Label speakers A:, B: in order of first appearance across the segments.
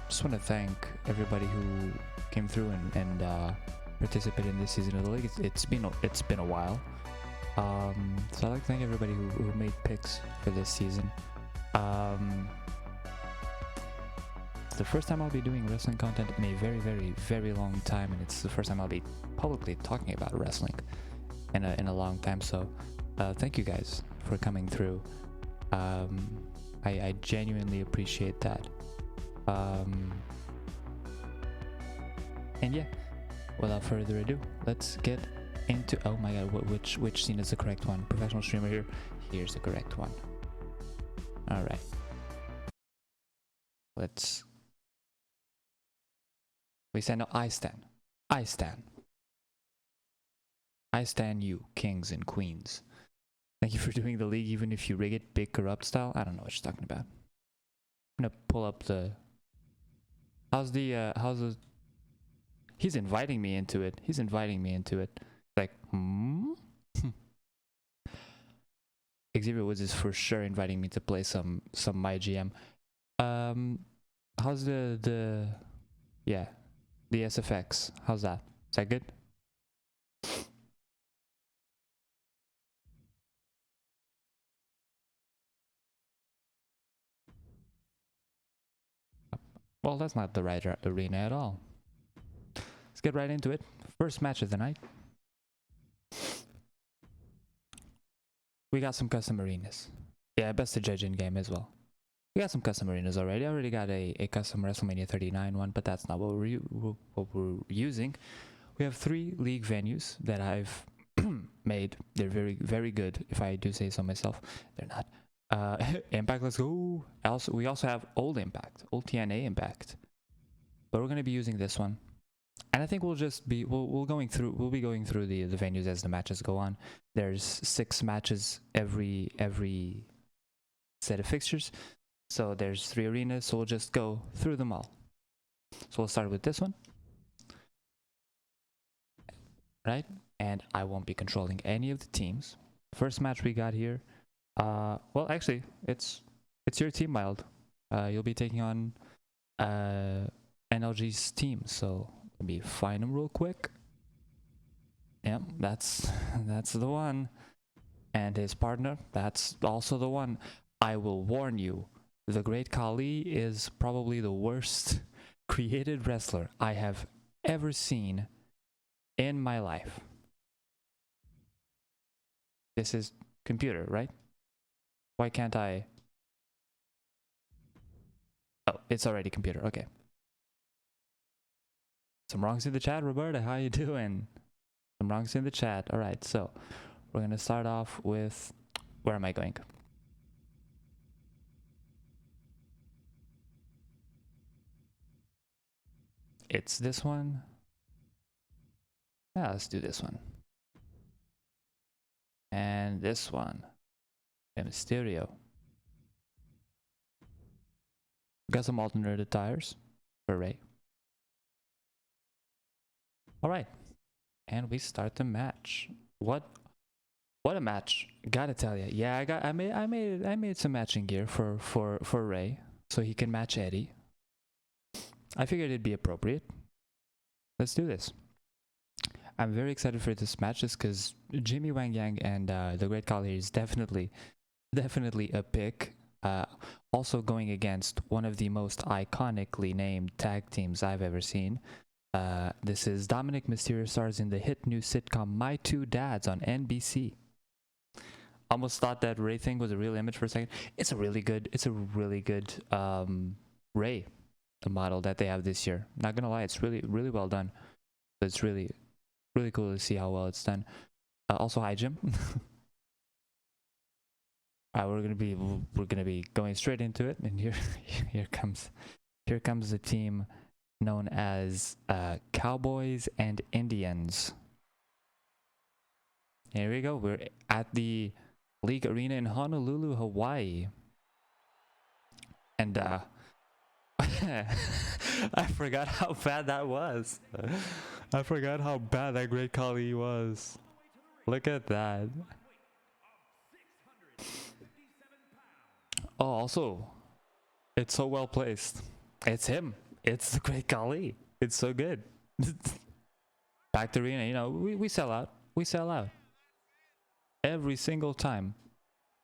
A: just want to thank everybody who came through and participated in this season of the league. It's been a while. So I'd like to thank everybody who made picks for this season. It's the first time I'll be doing wrestling content in a very, very, very long time, and it's the first time I'll be publicly talking about wrestling in a long time. So thank you guys for coming through. I genuinely appreciate that. And yeah, without further ado, let's get into, oh my god, which scene is the correct one? Professional streamer here. Here's the correct one. All right. We stand. No, I stand. I stand. I stand you, kings and queens. Thank you for doing the league, even if you rig it big corrupt style. I don't know what you're talking about. I'm gonna pull up the. How's the? He's inviting me into it. He's inviting me into it. Like, Xavier Woods is for sure inviting me to play some my GM. How's the SFX? How's that? Is that good? Well, that's not the right arena at all. Let's get right into it. First match of the night. We got some custom arenas. Yeah, best to judge in game as well. We got some custom arenas already. I already got a custom WrestleMania 39 one, but that's not what we're using. We have 3 league venues that I've made. They're very, very good, if I do say so myself. They're not. Impact, let's go. We also have old Impact, old TNA Impact, but we're gonna be using this one. And I think we'll just be we'll be going through the venues as the matches go on. There's 6 matches every set of fixtures, so there's 3 arenas. So we'll just go through them all. So we'll start with this one, right? And I won't be controlling any of the teams. First match we got here. Well, actually, it's your team, Mild. You'll be taking on NLG's team, so let me find him real quick. Yep, that's the one. And his partner, that's also the one. I will warn you, the Great Khali is probably the worst created wrestler I have ever seen in my life. This is computer, right? Why can't I? Oh, it's already computer. Okay. Some wrongs in the chat, Roberta. How you doing? Some wrongs in the chat. All right, so we're gonna start off with, where am I going? It's this one. Yeah, let's do this one. And this one. Mysterio. Got some alternative tires for Ray. All right, and we start the match. What a match! Gotta tell you, yeah, I made some matching gear for Ray, so he can match Eddie. I figured it'd be appropriate. Let's do this. I'm very excited for this match just because Jimmy Wang Yang and the Great Khali is definitely a pick. Also going against one of the most iconically named tag teams I've ever seen. This is Dominic Mysterio, stars in the hit new sitcom My Two Dads on NBC. Almost thought that Ray thing was a real image for a second. It's a really good Ray, the model that they have this year. Not gonna lie, it's really well done. It's really cool to see how well it's done. Also, hi Jim. We're gonna be going straight into it, and here comes the team known as Cowboys and Indians. Here we go. We're at the League Arena in Honolulu, Hawaii, and I forgot how bad that was. I forgot how bad that Great Khali was. Look at that. Oh, also, it's so well placed. It's him. It's the great Kali. It's so good. Back to arena, you know, we sell out. We sell out. Every single time.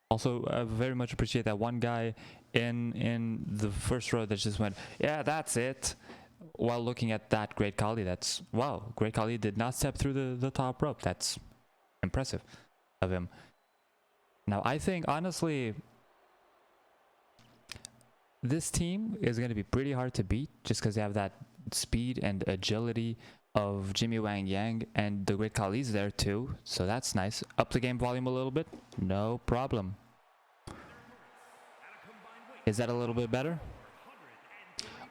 A: Also, I very much appreciate that one guy in the first row that just went, yeah, that's it. While looking at that great Kali, that's, wow, great Kali did not step through the top rope. That's impressive of him. Now, I think, honestly, this team is going to be pretty hard to beat just because they have that speed and agility of Jimmy Wang Yang, and the great Kali's there too, so that's nice. Up the game volume a little bit, no problem. Is that a little bit better?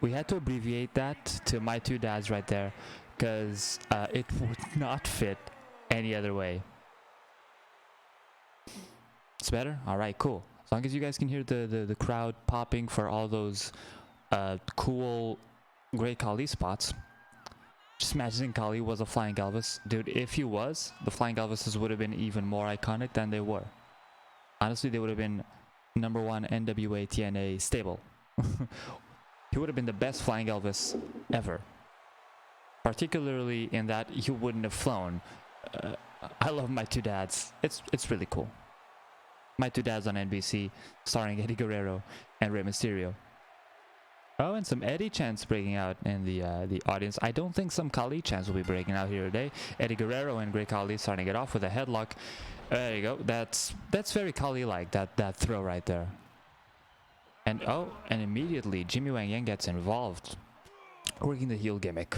A: We had to abbreviate that to my two dads right there because it would not fit any other way. It's better? Alright, cool. As long as you guys can hear the crowd popping for all those cool great Kali spots. Just imagining Kali was a Flying Elvis. Dude, if he was, the Flying Elvises would have been even more iconic than they were. Honestly, they would have been #1 NWA TNA stable. He would have been the best Flying Elvis ever. Particularly in that he wouldn't have flown. I love My Two Dads. It's really cool. My Two Dads on NBC, starring Eddie Guerrero and Rey Mysterio. Oh, and some Eddie chants breaking out in the audience. I don't think some Kali chants will be breaking out here today. Eddie Guerrero and Great Kali starting it off with a headlock. There you go. That's very Kali-like, that throw right there. And oh, and immediately Jimmy Wang Yang gets involved, working the heel gimmick.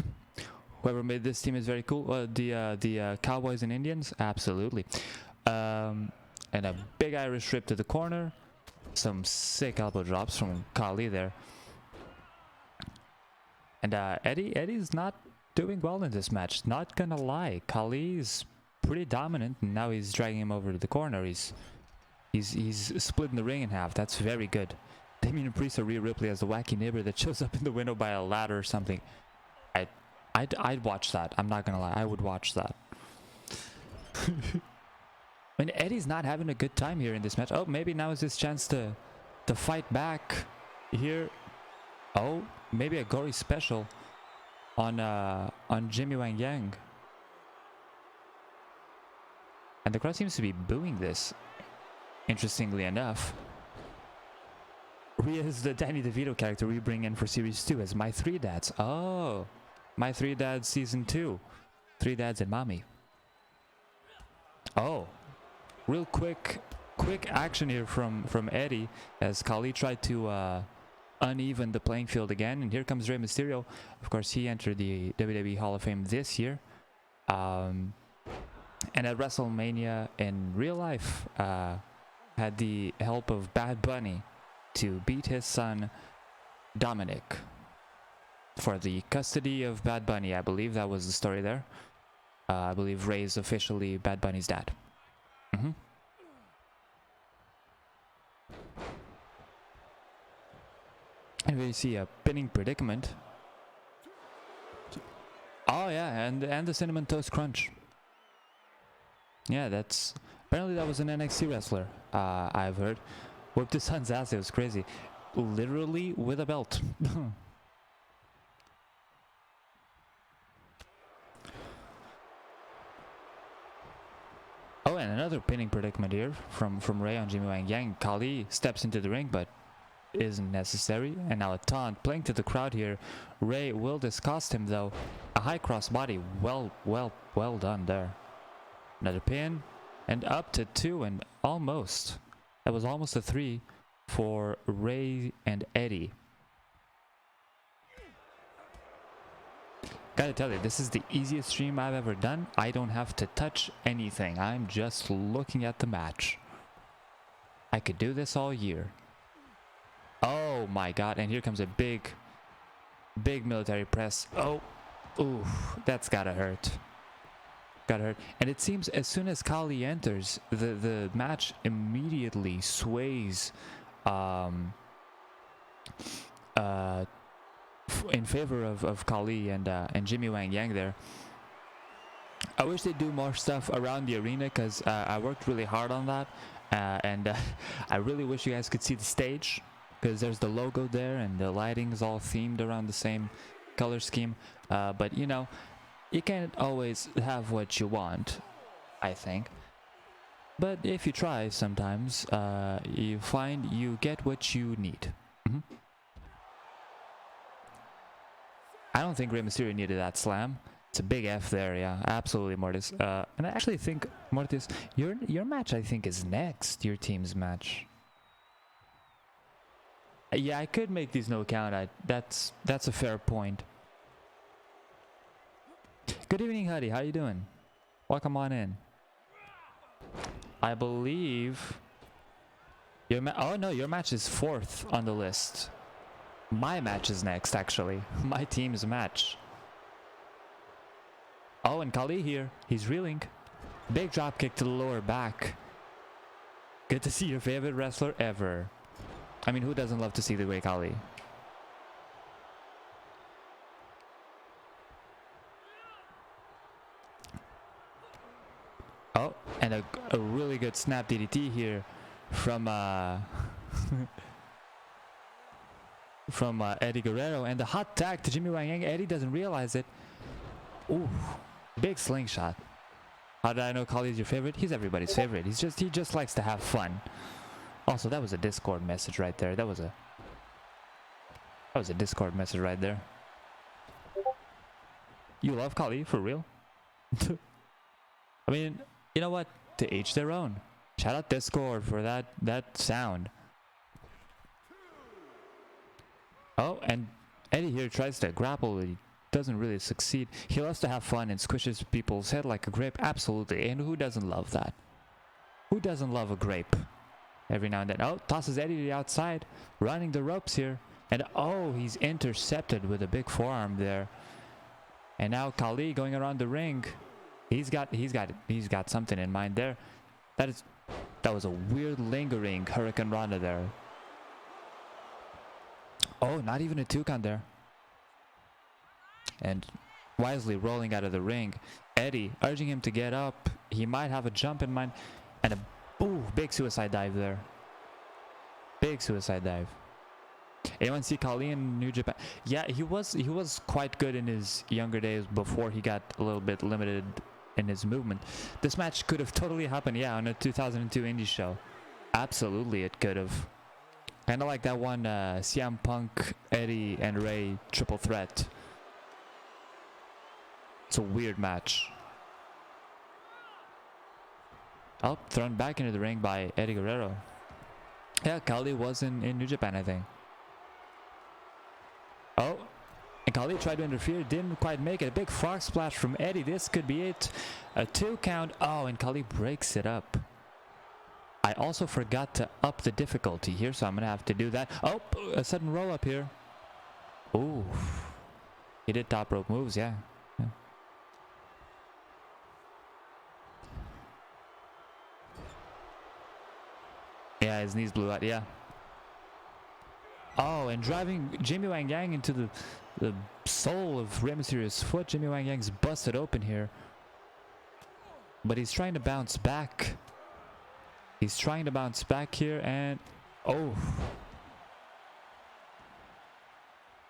A: Whoever made this team is very cool. The Cowboys and Indians, absolutely. And a big Irish rip to the corner. Some sick elbow drops from Kali there. And Eddie's not doing well in this match. Not gonna lie, Kali's pretty dominant, and now he's dragging him over to the corner. He's splitting the ring in half. That's very good. Damien Priest or Rhea Ripley as the wacky neighbor that shows up in the window by a ladder or something. I'd watch that. I'm not gonna lie, I would watch that. And Eddie's not having a good time here in this match. Oh, maybe now is his chance to fight back here. Oh, maybe a gory special on Jimmy Wang Yang. And the crowd seems to be booing this, interestingly enough. Rhea is the Danny DeVito character we bring in for Series 2 as My Three Dads. Oh, My Three Dads Season 2. Three Dads and Mommy. Oh, real quick action here from Eddie as Kali tried to uneven the playing field again, and here comes Rey Mysterio. Of course, he entered the WWE Hall of Fame this year, and at WrestleMania in real life had the help of Bad Bunny to beat his son Dominic for the custody of Bad Bunny. I believe that was the story there. I believe Rey is officially Bad Bunny's dad. And we see a pinning predicament. Oh yeah, and the Cinnamon Toast Crunch. Yeah, that's... Apparently that was an NXT wrestler, I've heard. Whipped his son's ass, it was crazy. Literally with a belt. Oh, and another pinning predicament here from Rey on Jimmy Wang Yang. Kali steps into the ring, but isn't necessary. And now a taunt playing to the crowd here. Rey will disgust him though. A high cross body. Well done there. Another pin, and up to 2, and almost. That was almost a 3 for Rey and Eddie. Gotta tell you, this is the easiest stream I've ever done. I don't have to touch anything. I'm just looking at the match. I could do this all year. Oh my god, and here comes a big military press. Oh, ooh, that's gotta hurt. Gotta hurt. And it seems as soon as Kali enters, the match immediately sways in favor of Kali and Jimmy Wang Yang there. I wish they'd do more stuff around the arena because I worked really hard on that, and I really wish you guys could see the stage. because there's the logo there and the lighting is all themed around the same color scheme. But you know, you can't always have what you want, I think. But if you try sometimes, you find you get what you need. I don't think Rey Mysterio needed that slam. It's a big F there, yeah, absolutely, Mortis. And I actually think, Mortis, your match, I think, is next. Your team's match. Yeah, I could make these no count. That's a fair point. Good evening, Huddy. How you doing? Welcome on in. I believe your oh no, your match is 4th on the list. My match is next, actually. My team's match. Oh, and Kali here. He's reeling. Big drop kick to the lower back. Good to see your favorite wrestler ever. I mean, who doesn't love to see the great Kali? Oh, and a really good snap DDT here from from Eddie Guerrero, and the hot tag to Jimmy Wang Yang. Eddie doesn't realize it. Ooh, big slingshot. How did I know Kali's your favorite? He's everybody's favorite. He just likes to have fun. Also, that was a Discord message right there. That was a Discord message right there. You love Kali for real? I mean, you know what? To each their own. Shout out Discord for that sound. Oh, and Eddie here tries to grapple. He doesn't really succeed. He loves to have fun and squishes people's head like a grape. Absolutely. And who doesn't love that? Who doesn't love a grape? Every now and then. Oh, tosses Eddie to the outside. Running the ropes here. And oh, he's intercepted with a big forearm there. And now Kali going around the ring. He's got something in mind there. That was a weird lingering Hurricane Rana there. Oh, not even a 2 count there. And wisely rolling out of the ring. Eddie urging him to get up. He might have a jump in mind. And a big suicide dive there. Big suicide dive. Anyone see Kali in New Japan? Yeah, he was quite good in his younger days before he got a little bit limited in his movement. This match could have totally happened, yeah, on a 2002 indie show. Absolutely, it could have. Kind of like that one CM Punk, Eddie, and Ray triple threat. It's a weird match. Oh, thrown back into the ring by Eddie Guerrero. Yeah, Kali was in New Japan, I think. Oh, and Kali tried to interfere, didn't quite make it. A big frog splash from Eddie. This could be it. A 2 count. Oh, and Kali breaks it up. I also forgot to up the difficulty here, so I'm going to have to do that. Oh, a sudden roll up here. Ooh. He did top rope moves, yeah. Yeah, his knees blew out, yeah. Oh, and driving Jimmy Wang Yang into the sole of Rey Mysterio's foot. Jimmy Wang Yang's busted open here. But he's trying to bounce back. He's trying to bounce back here, and oh.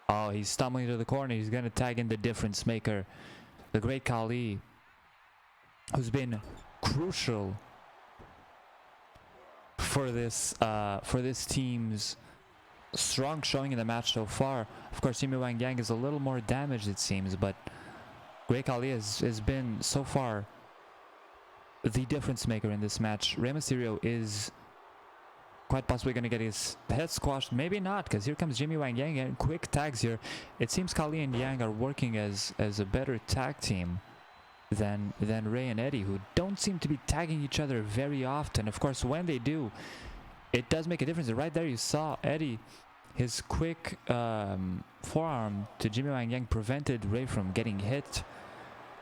A: Oh, he's stumbling to the corner. He's going to tag in the difference maker, the great Kali, who's been crucial for this team's strong showing in the match so far. Of course, Jimmy Wang Yang is a little more damaged, it seems, but Great Kali has been so far the difference maker in this match. Rey Mysterio is quite possibly going to get his head squashed. Maybe not, because here comes Jimmy Wang Yang and quick tags here. It seems Kali and Yang are working as a better tag team than Rey and Eddie, who don't seem to be tagging each other very often. Of course, when they do, it does make a difference. Right there, you saw Eddie, his quick forearm to Jimmy Wang Yang prevented Rey from getting hit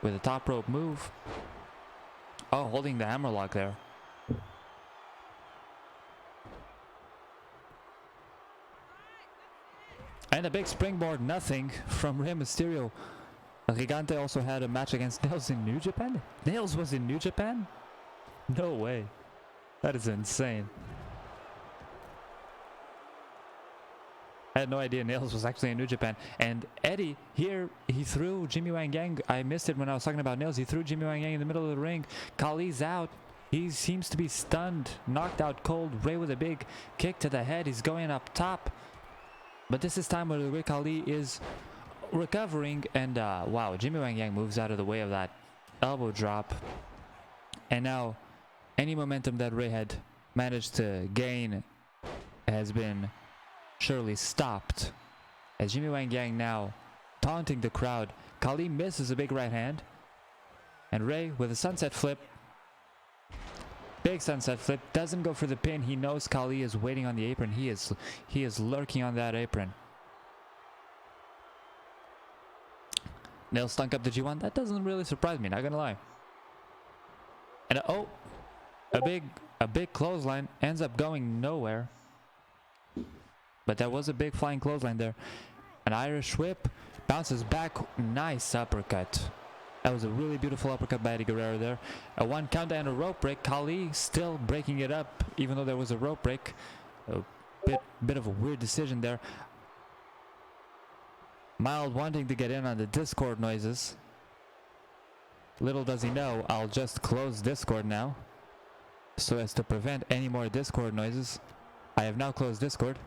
A: with a top rope move. Oh, holding the hammerlock there. And a big springboard, nothing from Rey Mysterio. Gigante also had a match against Nails in New Japan? Nails was in New Japan? No way. That is insane. I had no idea Nails was actually in New Japan. And Eddie here, he threw Jimmy Wang Yang. I missed it when I was talking about Nails. He threw Jimmy Wang Yang in the middle of the ring. Kali's out. He seems to be stunned, knocked out cold. Ray with a big kick to the head. He's going up top. But this is time where the Ray Kali is recovering. And wow, Jimmy Wang Yang moves out of the way of that elbow drop. And now any momentum that Ray had managed to gain has been surely stopped, as Jimmy Wang Yang now taunting the crowd. Kali misses a big right hand, and Ray with a sunset flip, big sunset flip, doesn't go for the pin. He knows Kali is waiting on the apron. He is lurking on that apron. Nail stunk up the G1. That doesn't really surprise me, not gonna lie. And oh, a big clothesline ends up going nowhere. But there was a big flying clothesline there. An Irish whip, bounces back, nice uppercut. That was a really beautiful uppercut by Eddie Guerrero there. A 1 count and a rope break. Kali still breaking it up, even though there was a rope break. A bit of a weird decision there. Mild wanting to get in on the Discord noises. Little does he know, I'll just close Discord now, so as to prevent any more Discord noises. I have now closed Discord.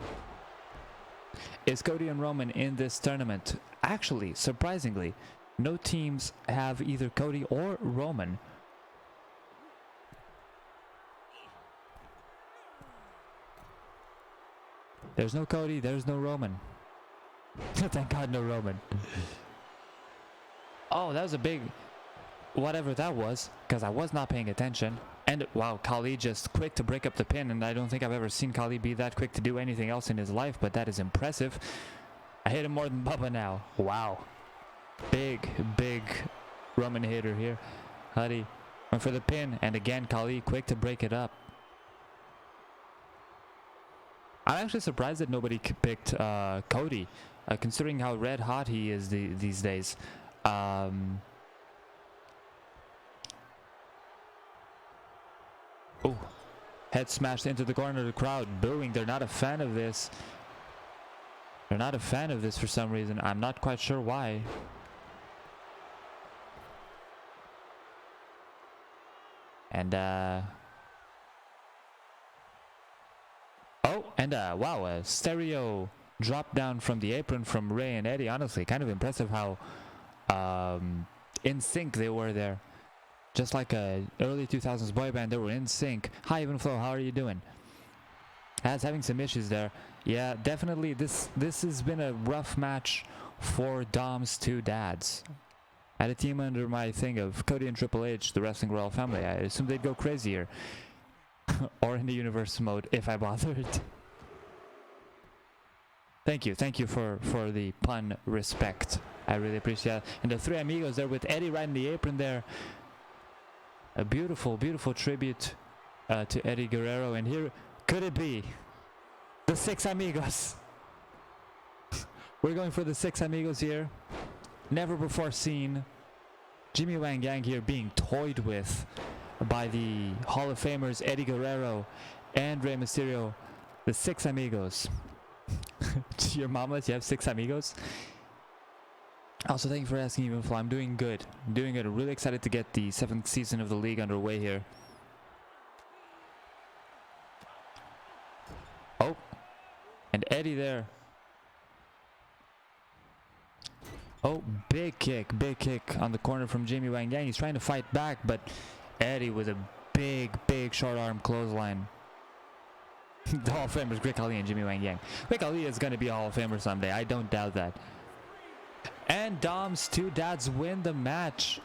A: Is Cody and Roman in this tournament? Actually, surprisingly, no teams have either Cody or Roman. There's no Cody, there's no Roman. Thank God, no Roman. Oh, that was a big whatever that was, because I was not paying attention. And wow, Kali just quick to break up the pin, and I don't think I've ever seen Kali be that quick to do anything else in his life, but that is impressive. I hate him more than Bubba now. Wow. Big Roman hater here. Huddy went for the pin, and again Kali quick to break it up. I'm actually surprised that nobody picked Cody, considering how red hot he is these days. Oh, head smashed into the corner of the crowd, booing. They're not a fan of this. They're not a fan of this for some reason. I'm not quite sure why. And oh, and wow, a stereo drop down from the apron from Ray and Eddie. Honestly, kind of impressive how in sync they were there. Just like a early 2000s boy band, they were in sync. Hi Evenflow, how are you doing? Has having some issues there. Yeah, definitely this has been a rough match for Dom's two dads. I had a team under my thing of Cody and Triple H, the Wrestling Royal Family. I assumed they'd go crazier. Or in the universe mode, if I bothered. Thank you for the pun respect. I really appreciate it. And the three amigos there with Eddie right in the apron there. A beautiful tribute to Eddie Guerrero. And here, could it be the six amigos? We're going for the six amigos here. Never before seen. Jimmy Wang Yang here being toyed with by the Hall of Famers Eddie Guerrero and Rey Mysterio. The six amigos. Your mom lets you have six amigos? Also, thank you for asking, Evenflow. I'm doing good. I'm doing good. I'm really excited to get the 7th season of the league underway here. Oh, and Eddie there. Oh, big kick on the corner from Jimmy Wang Yang. He's trying to fight back, but Eddie with a big short arm clothesline. The Hall of Famers, Great Khali and Jimmy Wang Yang. Great Khali is going to be a Hall of Famer someday. I don't doubt that. And Dom's two dads win the match.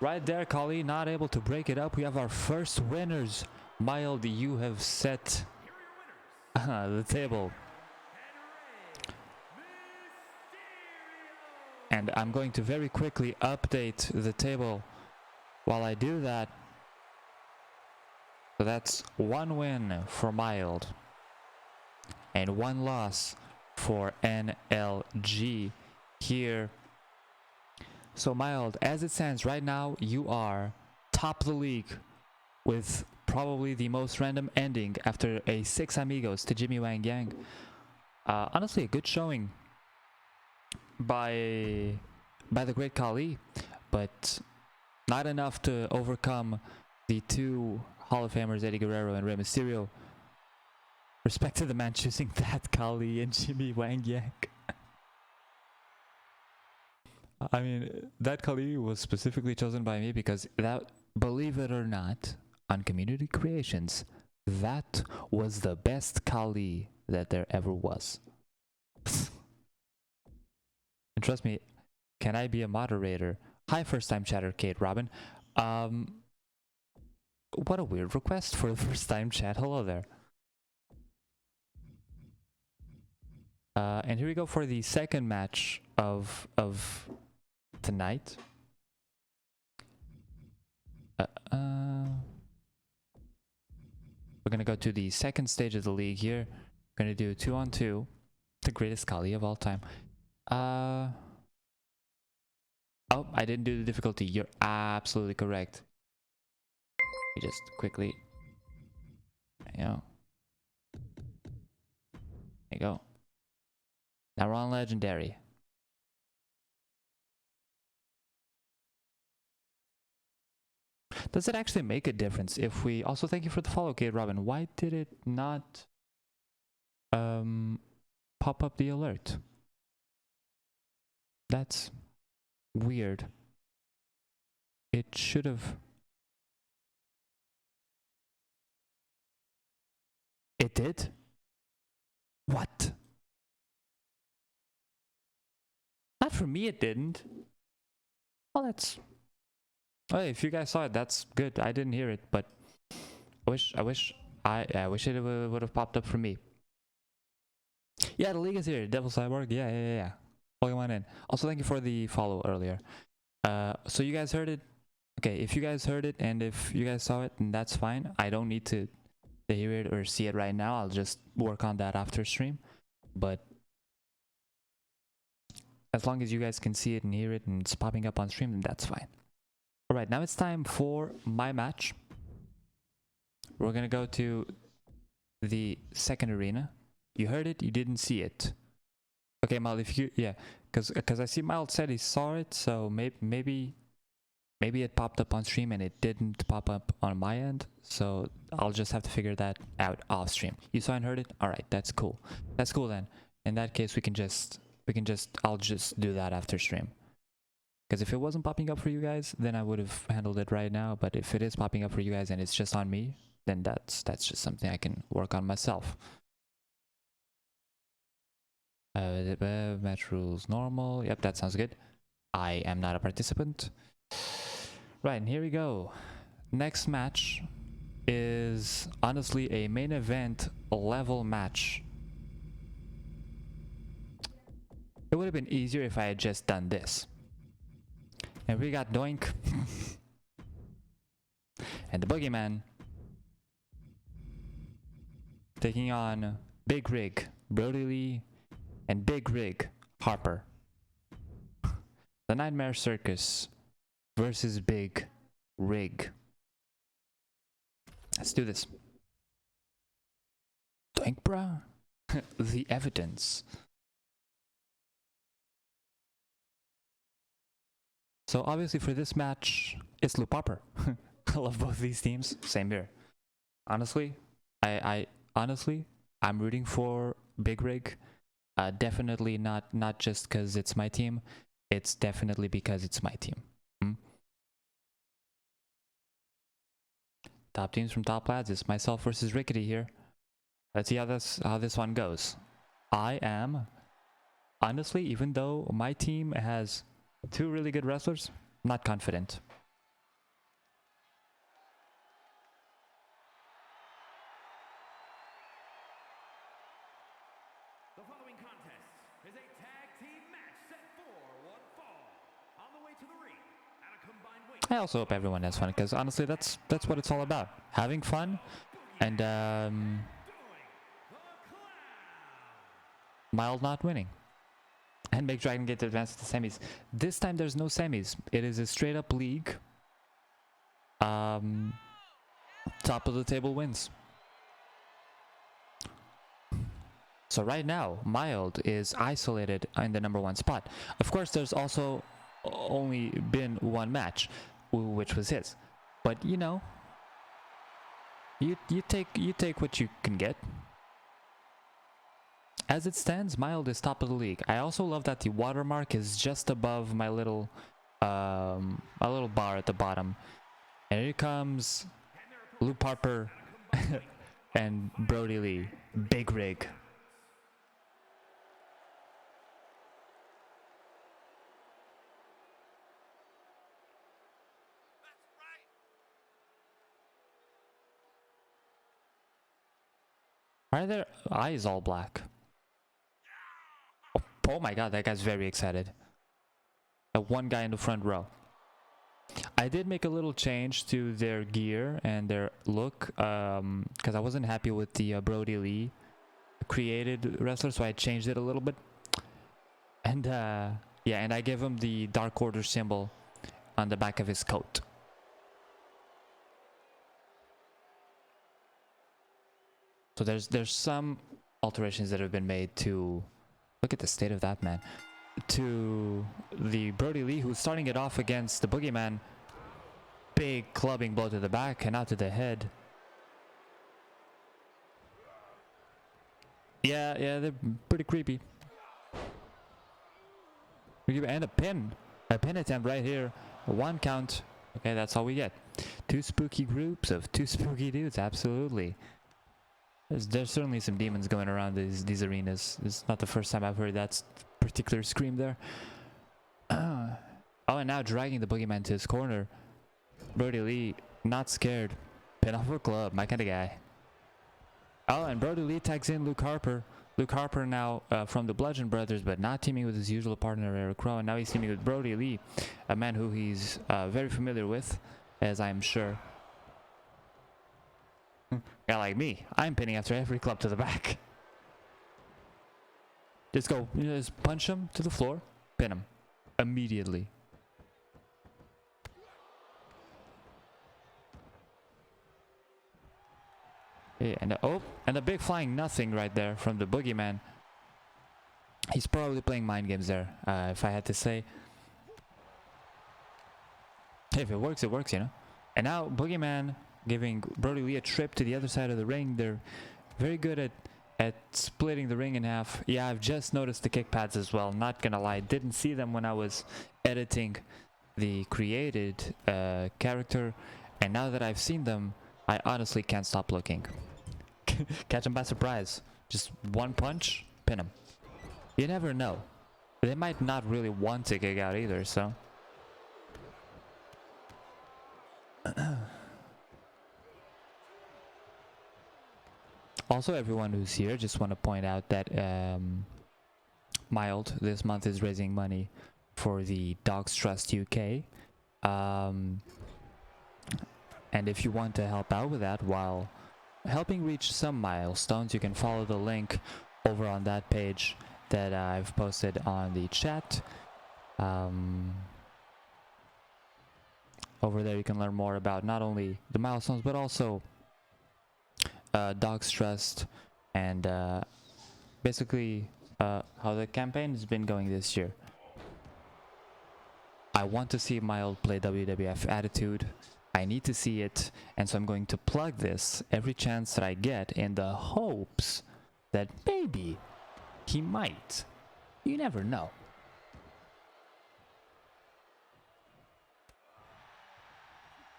A: Right there, Khali not able to break it up. We have our first winners. Mild, you have set the table. And I'm going to very quickly update the table while I do that. So that's 1 win for Mild and 1 loss for NLG here. So Mild, as it stands right now, you are top of the league with probably the most random ending after a 6 amigos to Jimmy Wang Yang. Honestly, a good showing by the great Kali, but not enough to overcome the two Hall of Famers, Eddie Guerrero and Rey Mysterio. Respect to the man choosing that Kali and Jimmy Wang Yang. I mean, that Kali was specifically chosen by me because that, believe it or not, on Community Creations, that was the best Kali that there ever was. And trust me, can I be a moderator? Hi, first time chatter, Kate Robin. What a weird request for the first time chat. Hello there. And here we go for the second match of tonight. We're gonna go to the second stage of the league here. We're gonna do 2-on-2, the greatest Kali of all time. Oh, I didn't do the difficulty. You're absolutely correct. Let me just quickly, you know, there you go. Now we're on legendary. Does it actually make a difference if we also, thank you for the follow, Kate Robin. Why did it not pop up the alert? That's weird. It should have. It did? What? Not for me, it didn't. Well, that's. Oh, if you guys saw it, that's good. I didn't hear it, but I wish it would have popped up for me. Yeah, the league is here. Devil Cyborg. Yeah. Pokemon in. Also, thank you for the follow earlier. So you guys heard it. Okay, if you guys heard it and if you guys saw it, then that's fine. I don't need to hear it or see it right now. I'll just work on that after stream. But as long as you guys can see it and hear it and it's popping up on stream, then that's fine. Alright, now it's time for my match. We're gonna go to the second arena. You heard it, you didn't see it. Okay, Mild, if you, yeah, because I see Mild said he saw it, so maybe it popped up on stream and it didn't pop up on my end, so I'll just have to figure that out off stream. You saw and heard it? Alright, that's cool. That's cool then. In that case, I'll just do that after stream. Because if it wasn't popping up for you guys, then I would have handled it right now. But if it is popping up for you guys and it's just on me, then that's just something I can work on myself. Match rules normal. Yep, that sounds good. I am not a participant. Right, and here we go. Next match is honestly a main event level match. It would have been easier if I had just done this. And we got Doink and the Boogeyman taking on Big Rig, Brody Lee, and Big Rig, Harper. The Nightmare Circus versus Big Rig. Let's do this. Doink, bruh. The evidence. So obviously for this match, it's Luke Harper. I love both these teams. Same here. Honestly, I'm rooting for Big Rig. Definitely not just because it's my team. It's definitely because it's my team. Top teams from Top Lads. It's myself versus Rickety here. Let's see how this one goes. I am honestly, even though my team has two really good wrestlers, not confident.
B: The following contest is a tag team match set for one fall. On the way to the ring at a combined weight.
A: I also hope everyone has fun, because honestly, that's what it's all about. Having fun and Mild not winning. And make Dragon get to advance to the semis. This time there's no semis. It is a straight up league. Top of the table wins. So right now, Mild is isolated in the #1 spot. Of course, there's also only been one match, which was his. But you know, you take what you can get. As it stands, Mild is top of the league. I also love that the watermark is just above my little bar at the bottom. And here comes Luke Harper and Brody Lee. Big rig. Why are their eyes all black? Oh my god, that guy's very excited. One guy in the front row. I did make a little change to their gear and their look because I wasn't happy with the Brody Lee created wrestler, so I changed it a little bit. And yeah, and I gave him the Dark Order symbol on the back of his coat. So there's some alterations that have been made to look at the state of that man. To the Brody Lee, who's starting it off against the Boogeyman. Big clubbing blow to the back and out to the head. Yeah, they're pretty creepy. And a pin attempt right here. 1 count. Okay, that's all we get. 2 spooky groups of 2 spooky dudes. Absolutely. There's certainly some demons going around these arenas. It's not the first time I've heard that particular scream there. Oh, and now dragging the Boogeyman to his corner. Brody Lee, not scared. Pin off a club, my kind of guy. Oh, and Brody Lee tags in Luke Harper. Luke Harper now from the Bludgeon Brothers, but not teaming with his usual partner Eric Rowe. And now he's teaming with Brody Lee, a man who he's very familiar with, as I'm sure. Yeah, like me, I'm pinning after every club to the back. Just go, just punch him to the floor, pin him immediately. Yeah, and a big flying nothing right there from the Boogeyman. He's probably playing mind games there, if I had to say. If it works, you know. And now Boogeyman giving Brody Lee a trip to the other side of the ring. They're very good at splitting the ring in half. Yeah, I've just noticed the kick pads as well. Not gonna lie, didn't see them when I was editing the created character, and now that I've seen them, I honestly can't stop looking. Catch him by surprise. Just 1 punch, pin him. You never know. They might not really want to kick out either, so. Also, everyone who's here, just want to point out that Mild this month is raising money for the Dogs Trust UK. And if you want to help out with that while helping reach some milestones, you can follow the link over on that page that I've posted on the chat. Over there you can learn more about not only the milestones but also Dogs Trust and basically how the campaign has been going this year. I want to see Mild play WWF Attitude. I need to see it, and so I'm going to plug this every chance that I get in the hopes that maybe he might. You never know.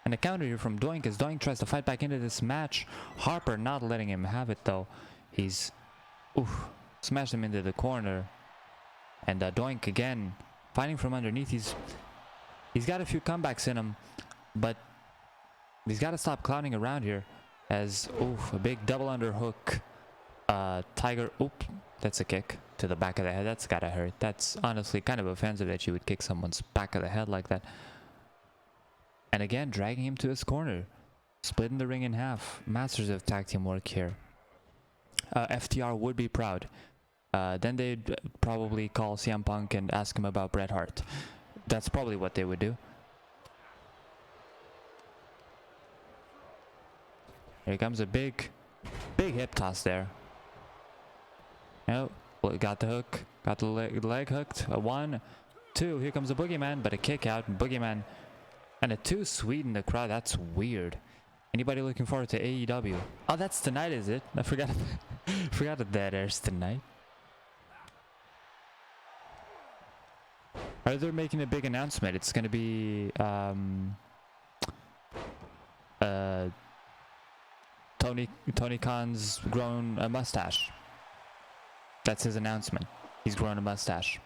A: And a counter here from Doink as Doink tries to fight back into this match. Harper not letting him have it though. He's smashed him into the corner. And Doink again fighting from underneath. He's got a few comebacks in him, but he's got to stop clowning around here. As a big double underhook. Tiger, that's a kick to the back of the head. That's gotta hurt. That's honestly kind of offensive that you would kick someone's back of the head like that. And again, dragging him to his corner. Splitting the ring in half. Masters of tag team work here. FTR would be proud. Then they'd probably call CM Punk and ask him about Bret Hart. That's probably what they would do. Here comes a big hip toss there. No, well, got the hook, got the leg hooked. A 1, 2. Here comes the boogeyman, but a kick out. Boogeyman and a 2 sweet in the crowd. That's weird. Anybody looking forward to AEW? Oh, that's tonight, is it? I forgot. Forgot that airs tonight. Are they making a big announcement? It's gonna be Tony Khan's grown a mustache. That's his announcement. He's grown a mustache.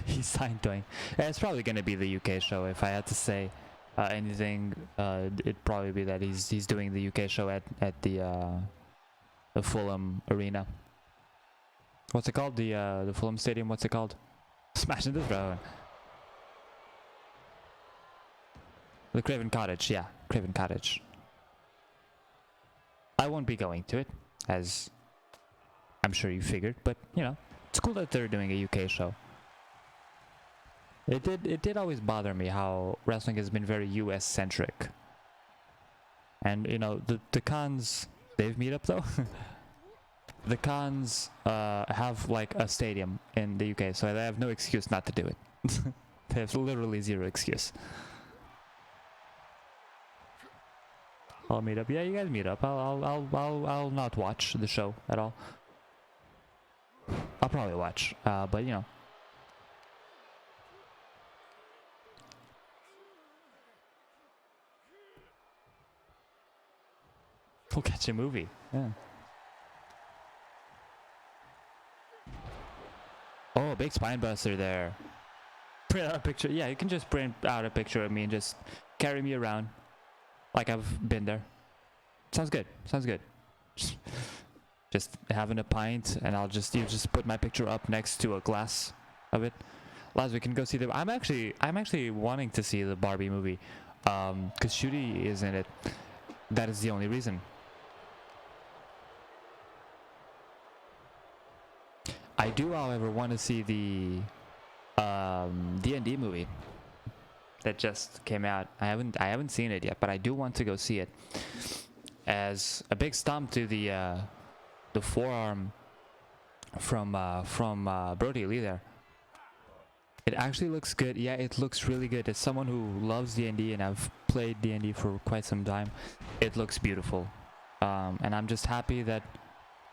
A: He's signed doing. Yeah, it's probably gonna be the UK show. If I had to say anything, it'd probably be that he's doing the UK show at the Fulham Arena. What's it called? The Fulham Stadium. What's it called? Smash into the throw. The Craven Cottage. Yeah, Craven Cottage. I won't be going to it, as I'm sure you figured. But you know, it's cool that they're doing a UK show. It did always bother me how wrestling has been very US centric. And you know, the Khans, they've meet up though. The Khans have like a stadium in the UK, so they have no excuse not to do it. They have literally zero excuse. I'll meet up. Yeah, you guys meet up. I'll not watch the show at all. I'll probably watch, but you know. We'll catch a movie. Yeah. Oh, big spine buster there. Print out a picture. Yeah, you can just print out a picture of me and just carry me around like I've been there. Sounds good. Sounds good. Just having a pint, and you just put my picture up next to a glass of it. Laz, we can go see the. I'm actually wanting to see the Barbie movie, because Shooty is in it. That is the only reason. I do, however, want to see the D&D movie that just came out. I haven't seen it yet, but I do want to go see it. As a big stomp to the forearm from Brody Lee there. It actually looks good. Yeah, it looks really good. As someone who loves D&D and I've played D&D for quite some time, it looks beautiful. And I'm just happy that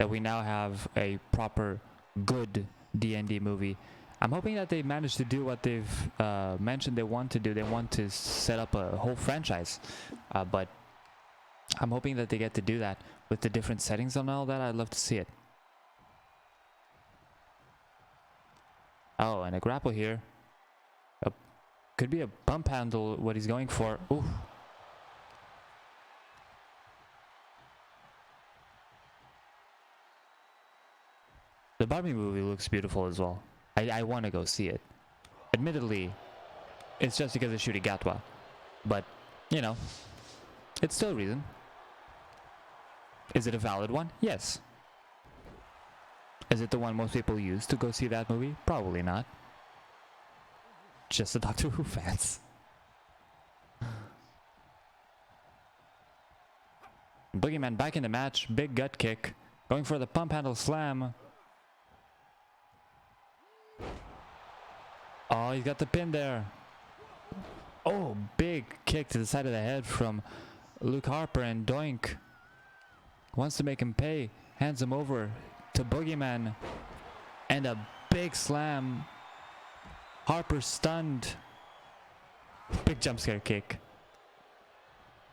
A: we now have a proper good D&D movie. I'm hoping that they managed to do what they've mentioned they want to do. They want to set up a whole franchise, but I'm hoping that they get to do that with the different settings and all that. I'd love to see it. Oh, and a grapple here. Could be a bump handle, what he's going for. Ooh. The Barbie movie looks beautiful as well. I want to go see it. Admittedly, it's just because of Shuri Gatwa. But, you know, it's still a reason. Is it a valid one? Yes. Is it the one most people use to go see that movie? Probably not. Just the Doctor Who fans. Boogeyman back in the match. Big gut kick. Going for the pump handle slam. Oh, he's got the pin there. Oh, big kick to the side of the head from Luke Harper, and Doink wants to make him pay. Hands him over to Boogeyman. And a big slam. Harper stunned. Big jump scare kick.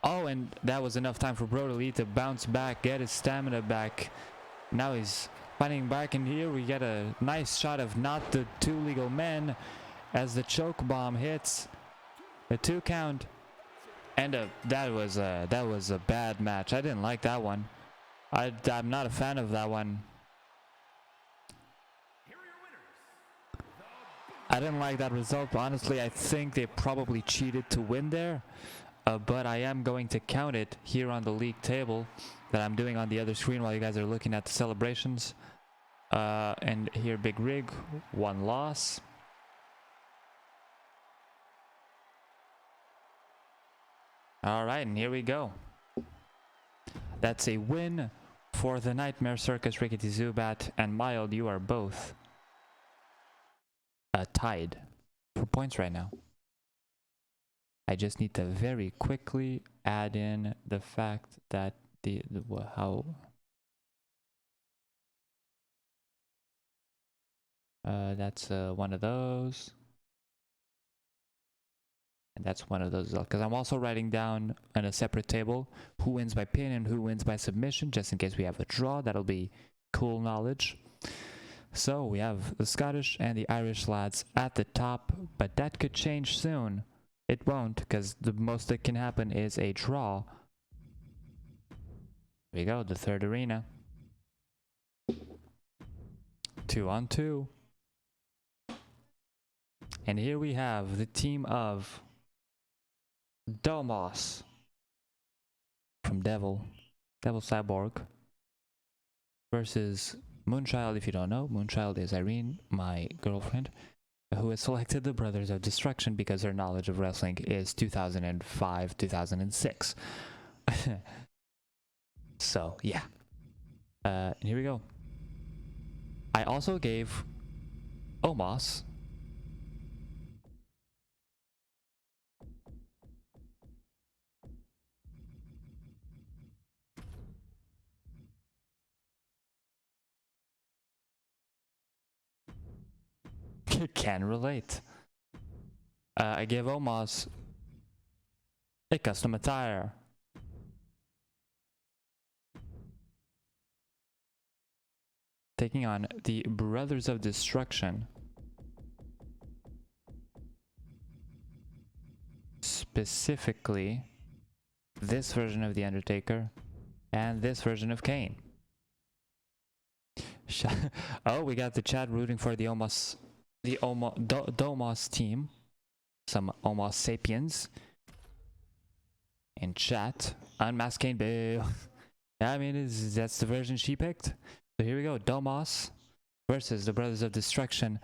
A: Oh, and that was enough time for Brody Lee to bounce back, get his stamina back. Now he's fighting back, and here we get a nice shot of not the two legal men as the choke bomb hits. A 2 count. And that was a bad match. I didn't like that one. I'm not a fan of that one. I didn't like that result. Honestly, I think they probably cheated to win there. But I am going to count it here on the league table that I'm doing on the other screen while you guys are looking at the celebrations. And here, Big Rig, 1 loss. All right, and here we go. That's a win for the Nightmare Circus, Rickety Zubat, and Mild. You are both tied for points right now. I just need to very quickly add in the fact that that's one of those. And that's one of those, because I'm also writing down on a separate table who wins by pin and who wins by submission, just in case we have a draw. That'll be cool knowledge. So we have the Scottish and the Irish lads at the top, but that could change soon. It won't, because the most that can happen is a draw. Here we go, the third arena. 2-on-2. And here we have the team of Domos from Devil Cyborg versus Moonchild. If you don't know, Moonchild is Irene, my girlfriend, who has selected the Brothers of Destruction because her knowledge of wrestling is 2005, 2006. So, yeah. And here we go. I also gave Omos can relate. I gave Omos a custom attire. Taking on the Brothers of Destruction. Specifically, this version of The Undertaker and this version of Kane. Oh, we got the chat rooting for the Domos team. Some Omos Sapiens in chat. Unmasked Kane, boo. Yeah, I mean, that's the version she picked. So here we go, Domos versus the Brothers of Destruction.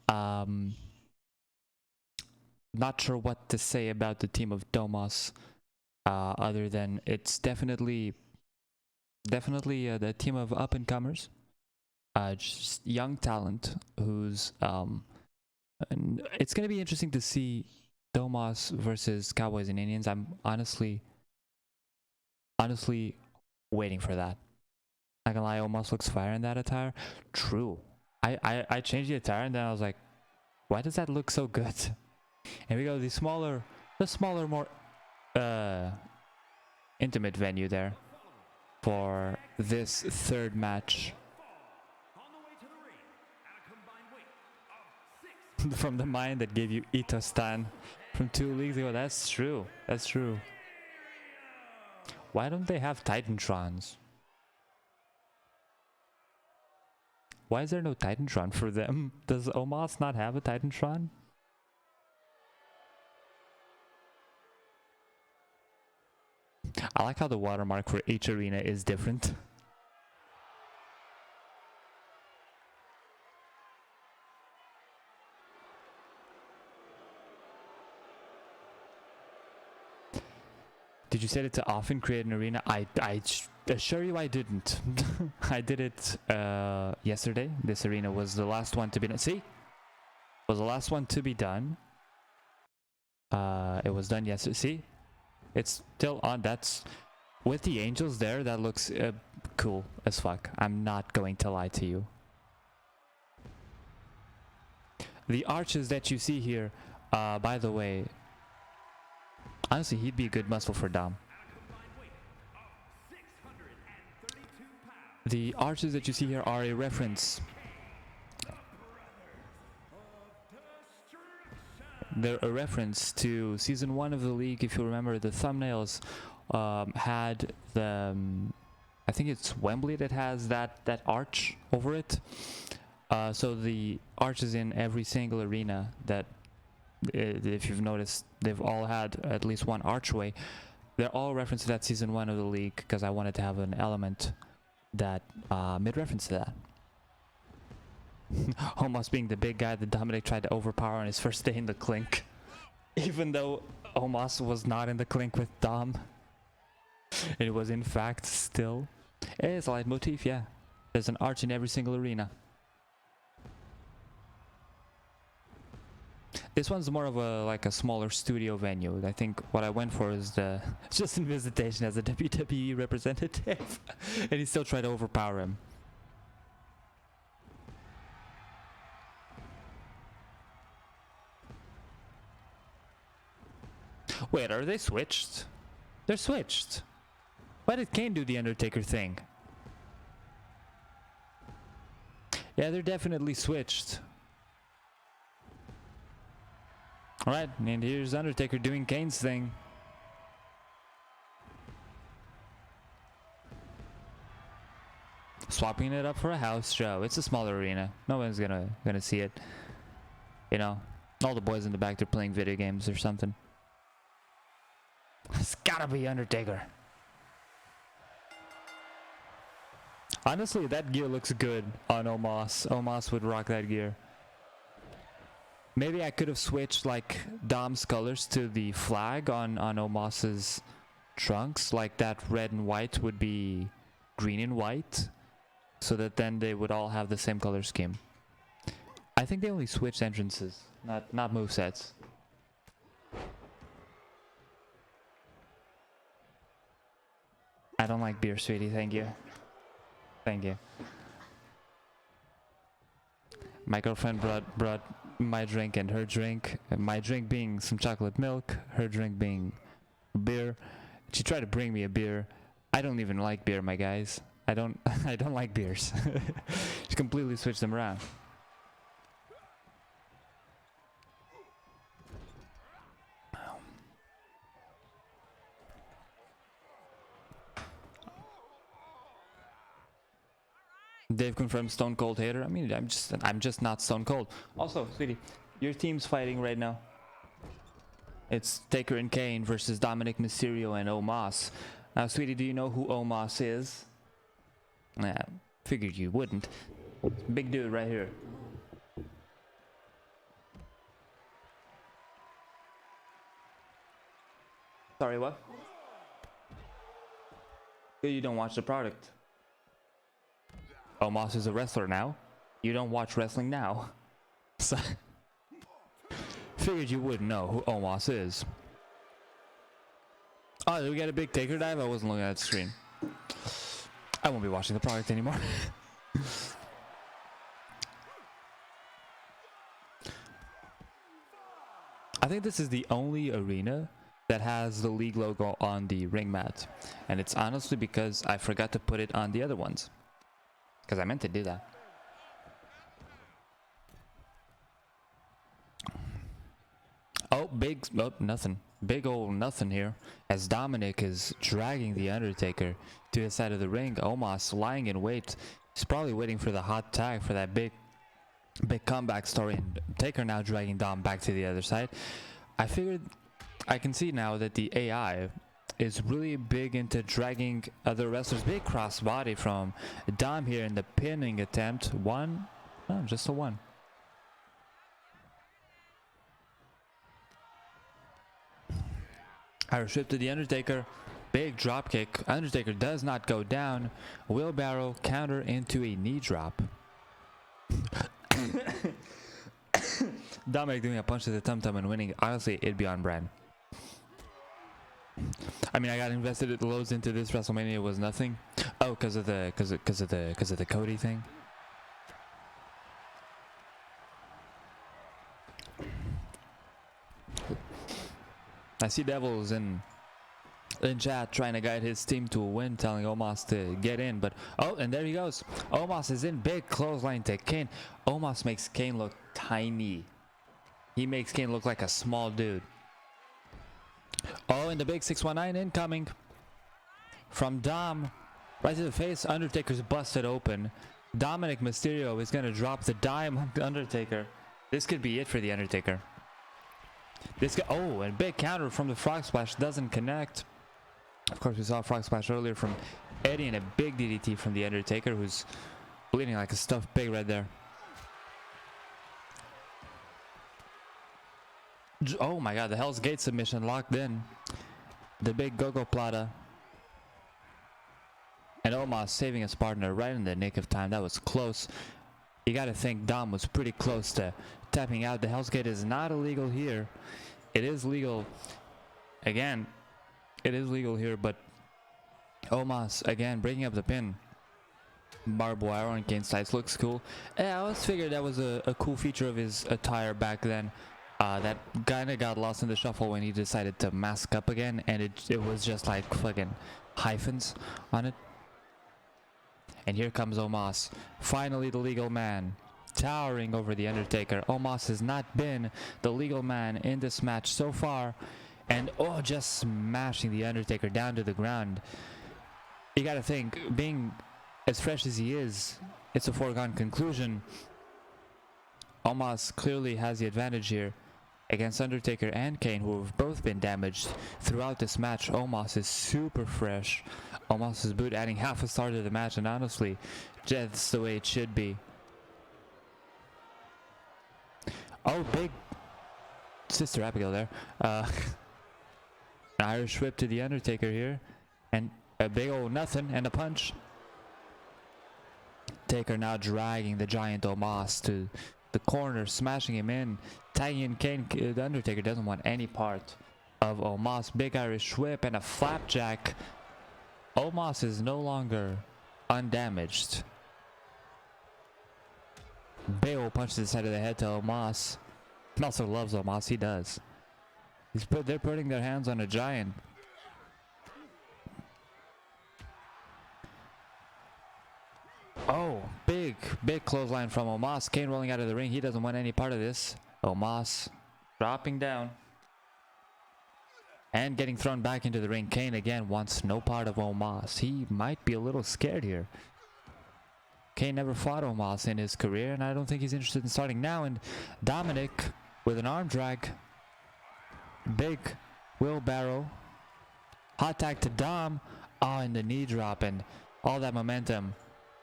A: Not sure what to say about the team of Domos, other than it's definitely the team of up-and-comers. Just young talent who's and it's gonna be interesting to see Domos versus Cowboys and Indians. I'm honestly waiting for that. Not gonna lie, Omos looks fire in that attire. True. I changed the attire and then I was like, why does that look so good? Here we go, the smaller, more intimate venue there for this third match. From the mind that gave you Itostan from 2 leagues ago. That's true. That's true. Why don't they have Titantrons? Why is there no Titantron for them? Does Omos not have a Titantron? I like how the watermark for each arena is different. Did you set it to often create an arena? I assure you I didn't. I did it yesterday. This arena was the last one to be done. See? Was the last one to be done. It was done yesterday. See? It's still on. That's with the angels there. That looks cool as fuck. I'm not going to lie to you. The arches that you see here, by the way, honestly, he'd be a good muscle for Dom. The arches that you see here are a reference. They're a reference to season 1 of the league. If you remember, the thumbnails had the, I think it's Wembley that has that arch over it. So the arches in every single arena that, if you've noticed, they've all had at least one archway. They're all reference to that season 1 of the league because I wanted to have an element that made reference to that. Almost being the big guy that Dominic tried to overpower on his first day in the clink. Even though Omos was not in the clink with Dom. It was in fact still. It's a leitmotif, yeah. There's an arch in every single arena. This one's more of a like a smaller studio venue. I think what I went for is the just in visitation as a WWE representative, and he still tried to overpower him. Wait, are they switched? They're switched. Why did Kane do the Undertaker thing? Yeah, they're definitely switched. Alright, and here's Undertaker doing Kane's thing. Swapping it up for a house show. It's a smaller arena. No one's gonna see it. You know, all the boys in the back, they're playing video games or something. It's gotta be Undertaker. Honestly, that gear looks good on Omos. Omos would rock that gear. Maybe I could have switched like Dom's colors to the flag on Omos's trunks. Like that red and white would be green and white. So that then they would all have the same color scheme. I think they only switched entrances, not movesets. I don't like beer, sweetie. Thank you. Thank you. My girlfriend brought my drink and her drink. My drink being some chocolate milk, her drink being beer. She tried to bring me a beer. I don't even like beer, my guys. I don't like beers. She completely switched them around. Dave confirmed Stone Cold hater. I mean, I'm just not Stone Cold. Also, sweetie, your team's fighting right now. It's Taker and Kane versus Dominic Mysterio and Omos. Now, sweetie, do you know who Omos is? Nah, figured you wouldn't. Big dude right here. Sorry, what? You don't watch the product. Omos is a wrestler now. You don't watch wrestling now. So figured you wouldn't know who Omos is. Oh, did we get a big Taker dive? I wasn't looking at the screen. I won't be watching the product anymore. I think this is the only arena that has the league logo on the ring mat. And it's honestly because I forgot to put it on the other ones. Because I meant to do that. Oh, nothing. Big old nothing here. As Dominic is dragging the Undertaker to the side of the ring. Omos lying in wait. He's probably waiting for the hot tag for that big comeback story. And Taker now dragging Dom back to the other side. I figured I can see now that the AI is really big into dragging other wrestlers. Big crossbody from Dom here in the pinning attempt. One? No, just a one. Irish whip to the Undertaker. Big drop kick. Undertaker does not go down. Wheelbarrow counter into a knee drop. Dominic doing a punch to the tum-tum and winning. Honestly, it'd be on brand. I mean, I got invested loads into this WrestleMania. It was nothing. Oh, because of the Cody thing. I see Devils in chat trying to guide his team to a win, telling Omos to get in, but oh, and there he goes. Omos is in. Big clothesline to Kane. Omos makes Kane look tiny. He makes Kane look like a small dude. Oh, and the big 619 incoming from Dom. Right to the face. Undertaker's busted open. Dominic Mysterio is going to drop the dime on the Undertaker. This could be it for the Undertaker. Oh, and big counter from the Frog Splash doesn't connect. Of course, we saw a Frog Splash earlier from Eddie and a big DDT from the Undertaker, who's bleeding like a stuffed pig right there. Oh my god, the Hell's Gate submission locked in. The big Gogo Plata. And Omos saving his partner right in the nick of time. That was close. You gotta think Dom was pretty close to tapping out. The Hell's Gate is not illegal here. It is legal. Again, it is legal here, but Omos, again, breaking up the pin. Barbed wire on Kane's sides looks cool. Yeah, I always figured that was a cool feature of his attire back then. That kinda got lost in the shuffle when he decided to mask up again, and it was just like fucking hyphens on it. And here comes Omos, finally the legal man, towering over the Undertaker. Omos has not been the legal man in this match so far, and oh, just smashing the Undertaker down to the ground. You gotta think, being as fresh as he is, it's a foregone conclusion. Omos clearly has the advantage here against Undertaker and Kane, who have both been damaged throughout this match. Omos is super fresh. Omos's boot adding half a star to the match, and honestly, that's the way it should be. Oh, big Sister Abigail there. An Irish whip to the Undertaker here, and a big old nothing and a punch. Taker now dragging the giant Omos to the corner, smashing him in, tagging in Kane. The Undertaker doesn't want any part of Omos. Big Irish whip and a flapjack. Omos is no longer undamaged. Big ol' punch to the side of the head to Omos. Also loves Omos, he does. They're putting their hands on a giant. Oh, big clothesline from Omos. Kane rolling out of the ring. He doesn't want any part of this. Omos dropping down and getting thrown back into the ring. Kane again wants no part of Omos. He might be a little scared here. Kane never fought Omos in his career, and I don't think he's interested in starting now. And Dominic with an arm drag. Big wheelbarrow. Hot tag to Dom. Oh, and the knee drop, and all that momentum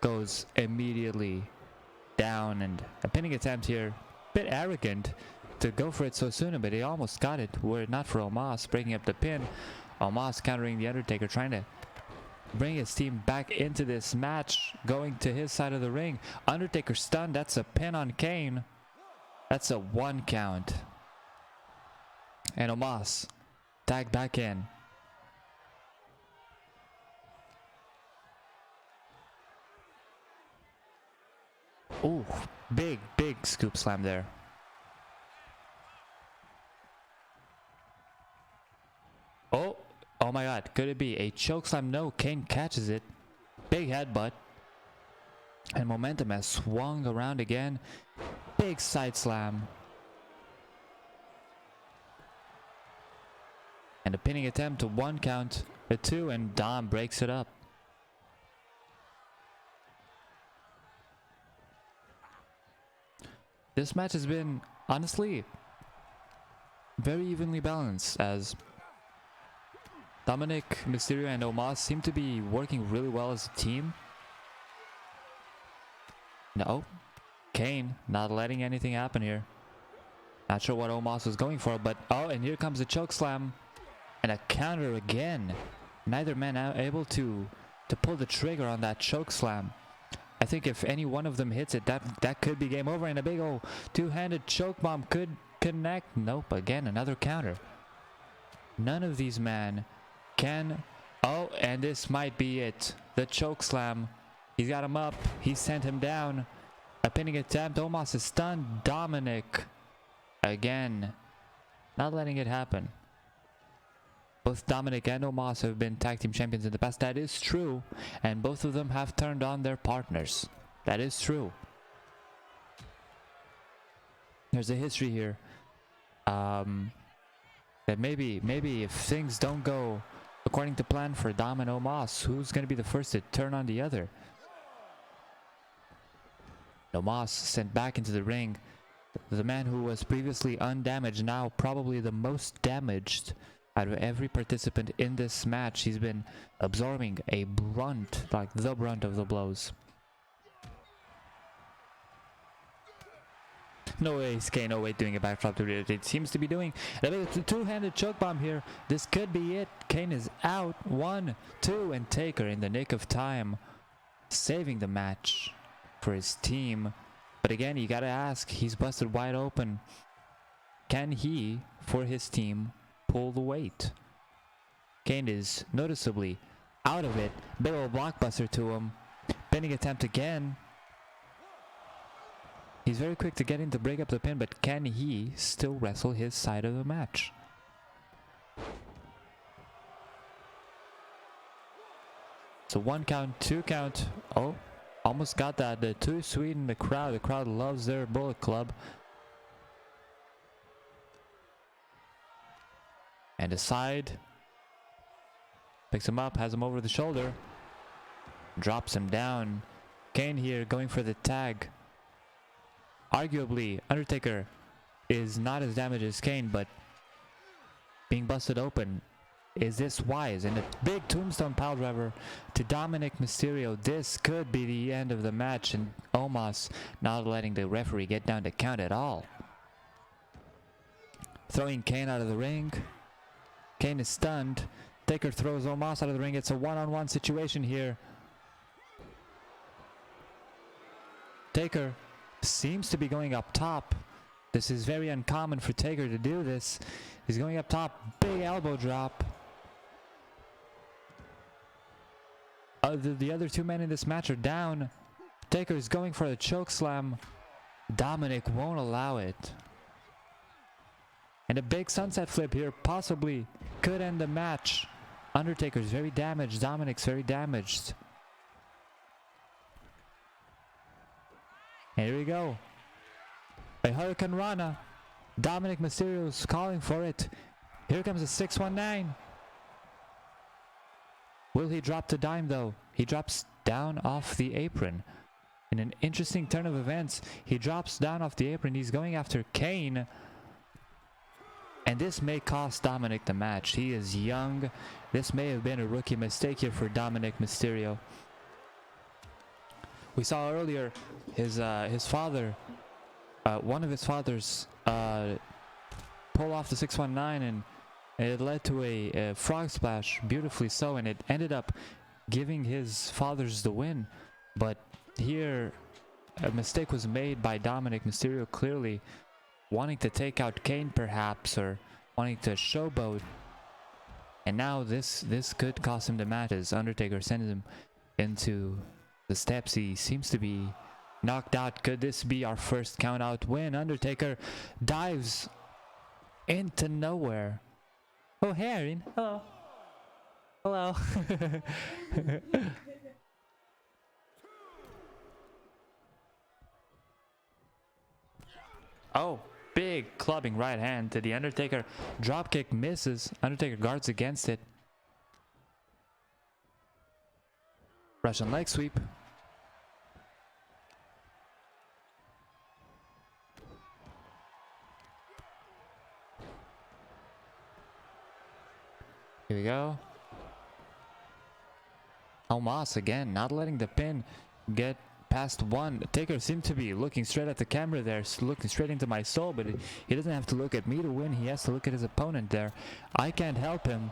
A: goes immediately down. And a pinning attempt here. Bit arrogant to go for it so soon, but he almost got it were it not for Omos breaking up the pin. Omos countering the Undertaker, trying to bring his team back into this match, going to his side of the ring. Undertaker stunned. That's a pin on Kane. That's a 1 count. And Omos tagged back in. Ooh, big scoop slam there. Oh my god, could it be a choke slam? No, Kane catches it. Big headbutt. And momentum has swung around again. Big side slam. And a pinning attempt to 1 count, a 2, and Dom breaks it up. This match has been, honestly, very evenly balanced, as Dominic, Mysterio, and Omos seem to be working really well as a team. No, Kane not letting anything happen here. Not sure what Omos was going for, but oh, and here comes a choke slam and a counter again. Neither man able to pull the trigger on that choke slam. I think if any one of them hits it, that could be game over, and a big old two-handed choke bomb could connect. Nope, again another counter. None of these men can. Oh, and this might be it. The choke slam. He's got him up. He sent him down. A pinning attempt. Omos is stunned. Dominic again, not letting it happen. Both Dominic and Omos have been tag team champions in the past. That is true. And both of them have turned on their partners. That is true. There's a history here. That maybe if things don't go according to plan for Dom and Omos, who's going to be the first to turn on the other? Omos sent back into the ring. The man who was previously undamaged, now probably the most damaged out of every participant in this match. He's been absorbing a brunt, like the brunt of the blows. No way is Kane Wwe doing a backdrop to it. It seems to be doing a two-handed choke bomb here. This could be it. Kane is out. 1, 2, and Taker in the nick of time, saving the match for his team. But again, you gotta ask, he's busted wide open. Can he, for his team, pull the weight? Kane is noticeably out of it. Big ol' blockbuster to him. Pinning attempt again. He's very quick to get in to break up the pin, but can he still wrestle his side of the match? So 1 count, 2 count. Oh, almost got that. The too sweet in the crowd. The crowd loves their Bullet Club. And aside. Picks him up, has him over the shoulder. Drops him down. Kane here going for the tag. Arguably, Undertaker is not as damaged as Kane, but being busted open. Is this wise? And a big tombstone pile driver to Dominic Mysterio. This could be the end of the match, and Omos not letting the referee get down to count at all. Throwing Kane out of the ring. Kane is stunned. Taker throws Omos out of the ring. It's a one-on-one situation here. Taker seems to be going up top. This is very uncommon for Taker to do this. He's going up top. Big elbow drop. The other two men in this match are down. Taker is going for a choke slam. Dominic won't allow it. And a big sunset flip here possibly could end the match. Undertaker's very damaged. Dominic's very damaged. And here we go. A Hurricane Rana. Dominic Mysterio's calling for it. Here comes a 619. Will he drop the dime though? He drops down off the apron. In an interesting turn of events, he drops down off the apron. He's going after Kane. And this may cost Dominic the match. He is young. This may have been a rookie mistake here for Dominic Mysterio. We saw earlier his father, one of his fathers, pull off the 619, and it led to a frog splash, beautifully so, and it ended up giving his fathers the win. But here, a mistake was made by Dominic Mysterio, clearly wanting to take out Kane perhaps, or wanting to showboat. And now this could cost him the match as Undertaker sends him into the steps. He seems to be knocked out. Could this be our first count out win? Undertaker dives into nowhere. Oh, Harry. Hello. Hello. Oh, big clubbing right hand to the Undertaker. Dropkick misses. Undertaker guards against it. Russian leg sweep. Here we go. Omos again, not letting the pin get past one. Taker seemed to be looking straight at the camera there, looking straight into my soul, but he doesn't have to look at me to win. He has to look at his opponent there. I can't help him.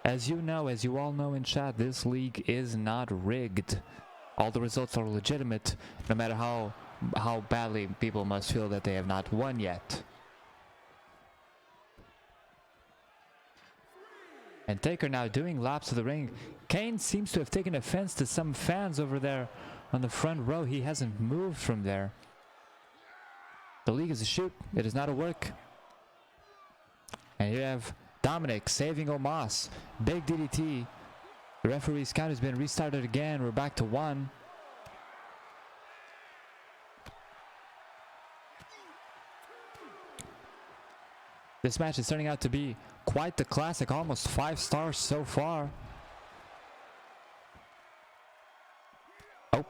A: As you know, as you all know in chat, this league is not rigged. All the results are legitimate, no matter how badly people must feel that they have not won yet. And Taker now doing laps of the ring. Kane seems to have taken offense to some fans over there on the front row. He hasn't moved from there. The league is a shoot. It is not a work. And here you have Dominic saving Omos. Big DDT. The referee's count has been restarted again. We're back to 1. This match is turning out to be quite the classic, almost 5 stars so far. Oh.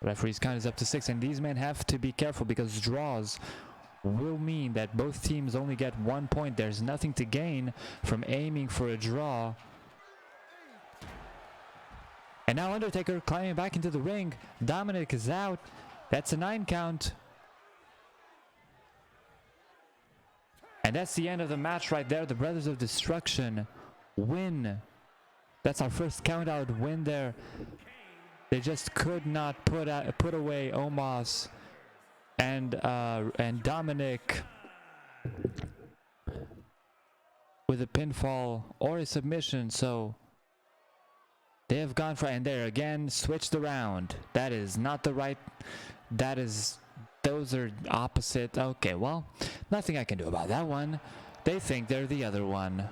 A: Referee's count is up to 6, and these men have to be careful because draws will mean that both teams only get 1 point. There's nothing to gain from aiming for a draw. And now Undertaker climbing back into the ring. Dominic is out. That's a 9 count. And that's the end of the match right there. The Brothers of Destruction win. That's our first count out win there. They just could not put away Omos and Dominic with a pinfall or a submission. So they have gone for, and they're again switched around. That is not the right. Those are opposite. Okay, well, nothing I can do about that one. They think they're the other one.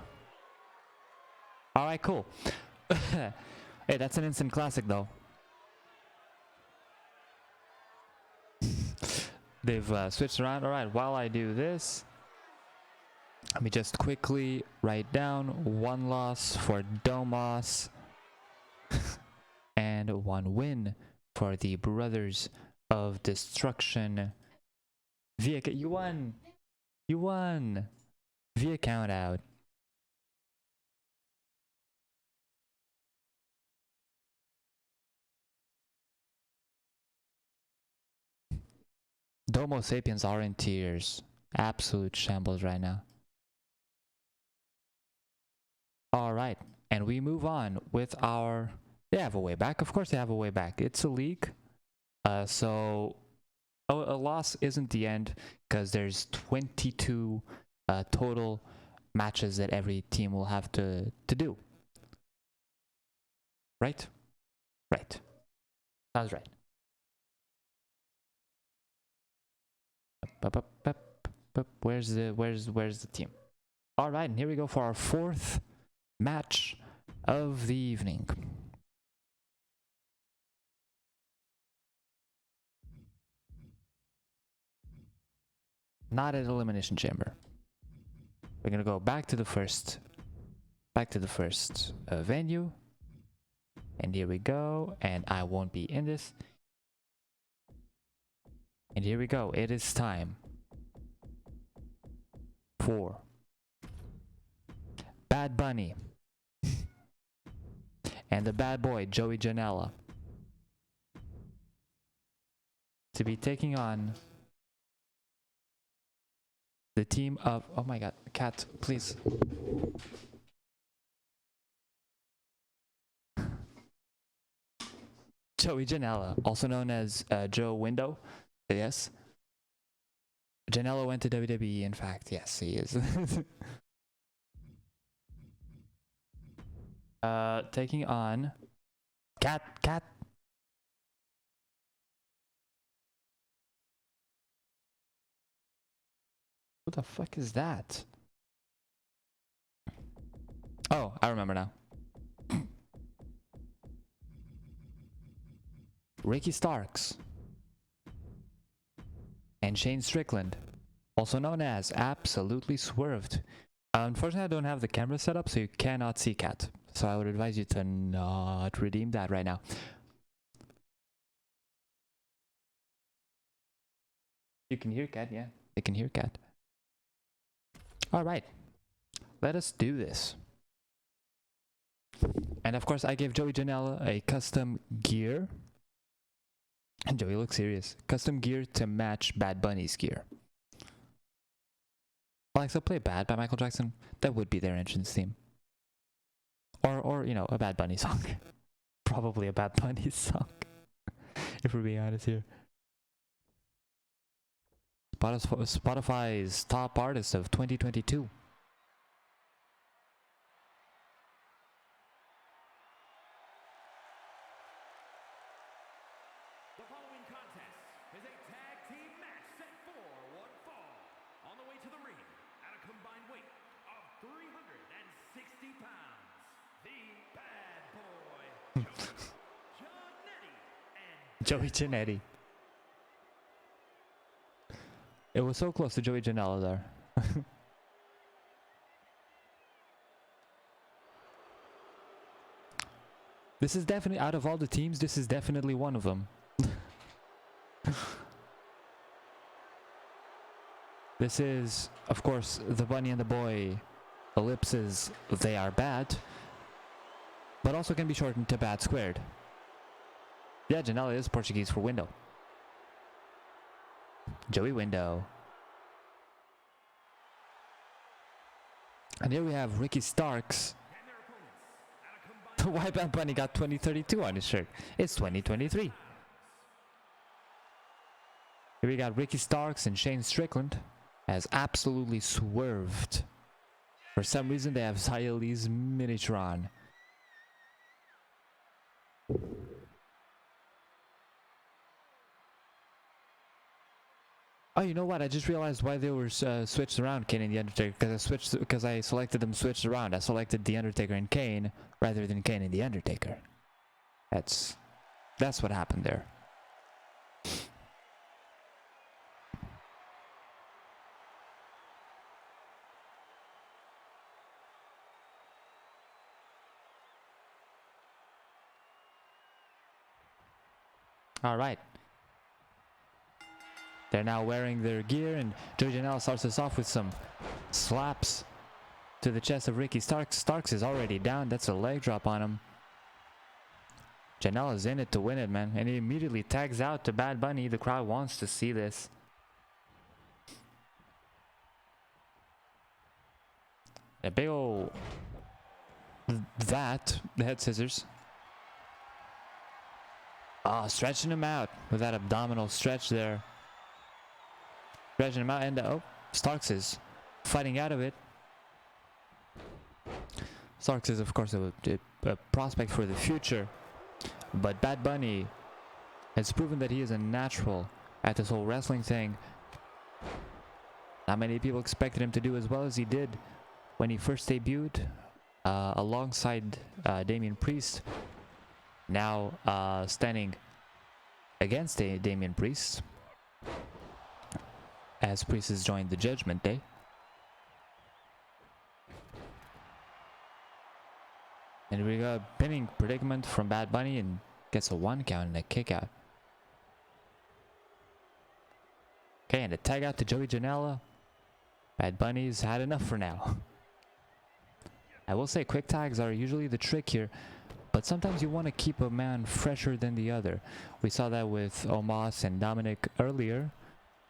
A: Alright, cool. Hey, that's an instant classic though. They've switched around. Alright, while I do this, let me just quickly write down 1 loss for Domos and 1 win for the Brothers of Destruction. You won! You won! Via count out. Domo Sapiens are in tears. Absolute shambles right now. Alright, and we move on with our... They have a way back. Of course they have a way back. It's a league. So a loss isn't the end because there's 22 total matches that every team will have to do. Right? Right. Sounds right. Where's the team? All right, and here we go for our 4th match of the evening. Not at Elimination Chamber. We're gonna go back to the first venue, and here we go. And I won't be in this. And here we go. It is time for Bad Bunny and the bad boy Joey Janela to be taking on the team of... Oh my god, cat, please. Joey Janela, also known as Joe Window. Yes. Janela went to WWE, in fact. Yes, he is. Taking on... Cat. Who the fuck is that? Oh, I remember now. Ricky Starks and Shane Strickland, also known as Absolutely Swerved. Unfortunately, I don't have the camera set up, so you cannot see Cat. So I would advise you to not redeem that right now. You can hear Cat, yeah. You can hear Cat. Alright, let us do this. And of course, I gave Joey Janela a custom gear. And Joey looks serious. Custom gear to match Bad Bunny's gear. Alexa, play Bad by Michael Jackson. That would be their entrance theme. Or you know, a Bad Bunny song. Probably a Bad Bunny song. If we're being honest here. Spotify's top artist of 2022.
B: The following contest is a tag team match set for 1 fall. On the way to the ring, at a combined weight of 360 pounds, the bad boy,
A: Joey Janetti. It was so close to Joey Janela there. This is definitely, out of all the teams, this is definitely one of them. This is, of course, the Bunny and the Boy ellipses. They are bad, but also can be shortened to Bad Squared. Yeah, Janela is Portuguese for window. Joey Window. And here we have Ricky Starks. Why Bad Bunny got 2032 on his shirt? It's 2023. Here we got Ricky Starks and Shane Strickland has absolutely swerved. For some reason they have Zayali's miniature on. Oh, you know what? I just realized why they were switched around, Kane and the Undertaker. Because I selected them switched around. I selected the Undertaker and Kane rather than Kane and the Undertaker. That's what happened there. All right. They're now wearing their gear, and Joey Janela starts us off with some slaps to the chest of Ricky Starks. Starks is already down. That's a leg drop on him. Janela's in it to win it, man. And he immediately tags out to Bad Bunny. The crowd wants to see this. A big ol' the head scissors. Ah, stretching him out with that abdominal stretch there. Stretching him out, and oh, Starks is fighting out of it. Starks is, of course, a prospect for the future, but Bad Bunny has proven that he is a natural at this whole wrestling thing. Not many people expected him to do as well as he did when he first debuted alongside Damian Priest. Now standing against Damian Priest, as Priest has joined the Judgment Day. And we got a pinning predicament from Bad Bunny and gets a 1 count and a kick out. Okay, and a tag out to Joey Janela. Bad Bunny's had enough for now. I will say quick tags are usually the trick here, but sometimes you want to keep a man fresher than the other. We saw that with Omos and Dominic earlier.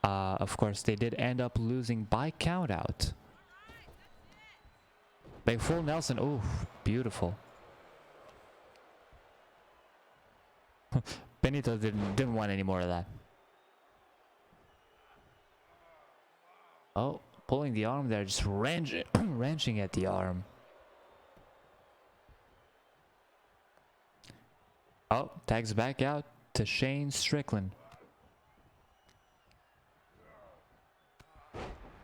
A: Of course, they did end up losing by count out. Big full Nelson. Oh, beautiful. Benito didn't want any more of that. Oh, pulling the arm there, just wrenching at the arm. Oh, tags back out to Shane Strickland.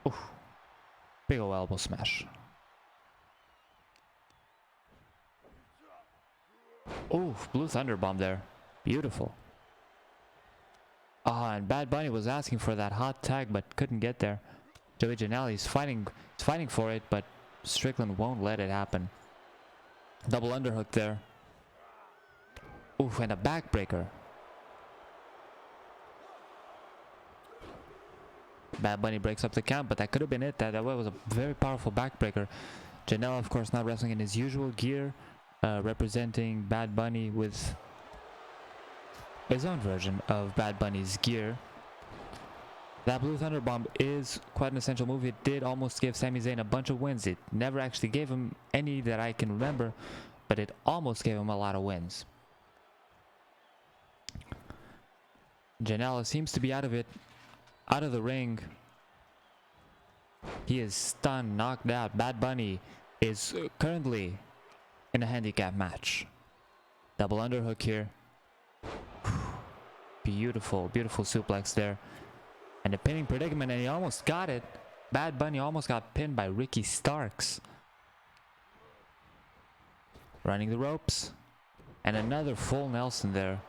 A: Oof. Big ol' elbow smash. Oof, blue thunder bomb there. Beautiful. Ah, and Bad Bunny was asking for that hot tag but couldn't get there. Joey Janela is fighting for it, but Strickland won't let it happen. Double underhook there. Oof, and a backbreaker. Bad Bunny breaks up the count, but that could have been it. That was a very powerful backbreaker. Janela, of course, not wrestling in his usual gear, representing Bad Bunny with his own version of Bad Bunny's gear. That Blue Thunder Bomb is quite an essential move. It did almost give Sami Zayn a bunch of wins. It never actually gave him any that I can remember, but it almost gave him a lot of wins. Janela seems to be out of it. Out of the ring. He is stunned, knocked out. Bad Bunny is currently in a handicap match. Double underhook here. Beautiful, beautiful suplex there. And a pinning predicament, and he almost got it. Bad Bunny almost got pinned by Ricky Starks. Running the ropes. And another full Nelson there.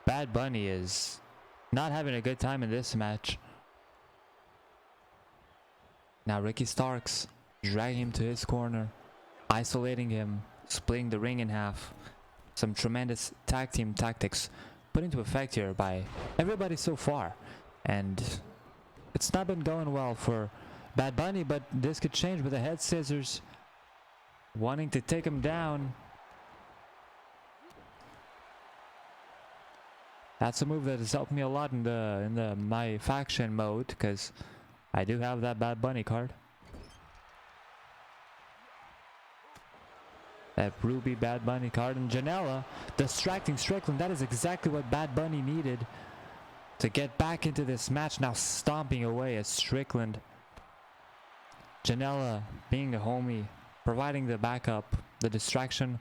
A: Bad Bunny is not having a good time in this match. Now Ricky Starks dragging him to his corner, isolating him, splitting the ring in half. Some tremendous tag team tactics put into effect here by everybody so far. And it's not been going well for Bad Bunny, but this could change with the head scissors. Wanting to take him down. That's a move that has helped me a lot in the my faction mode, because I do have that Bad Bunny card. That Ruby Bad Bunny card. And Janela distracting Strickland. That is exactly what Bad Bunny needed to get back into this match. Now stomping away at Strickland. Janela being a homie, providing the backup, the distraction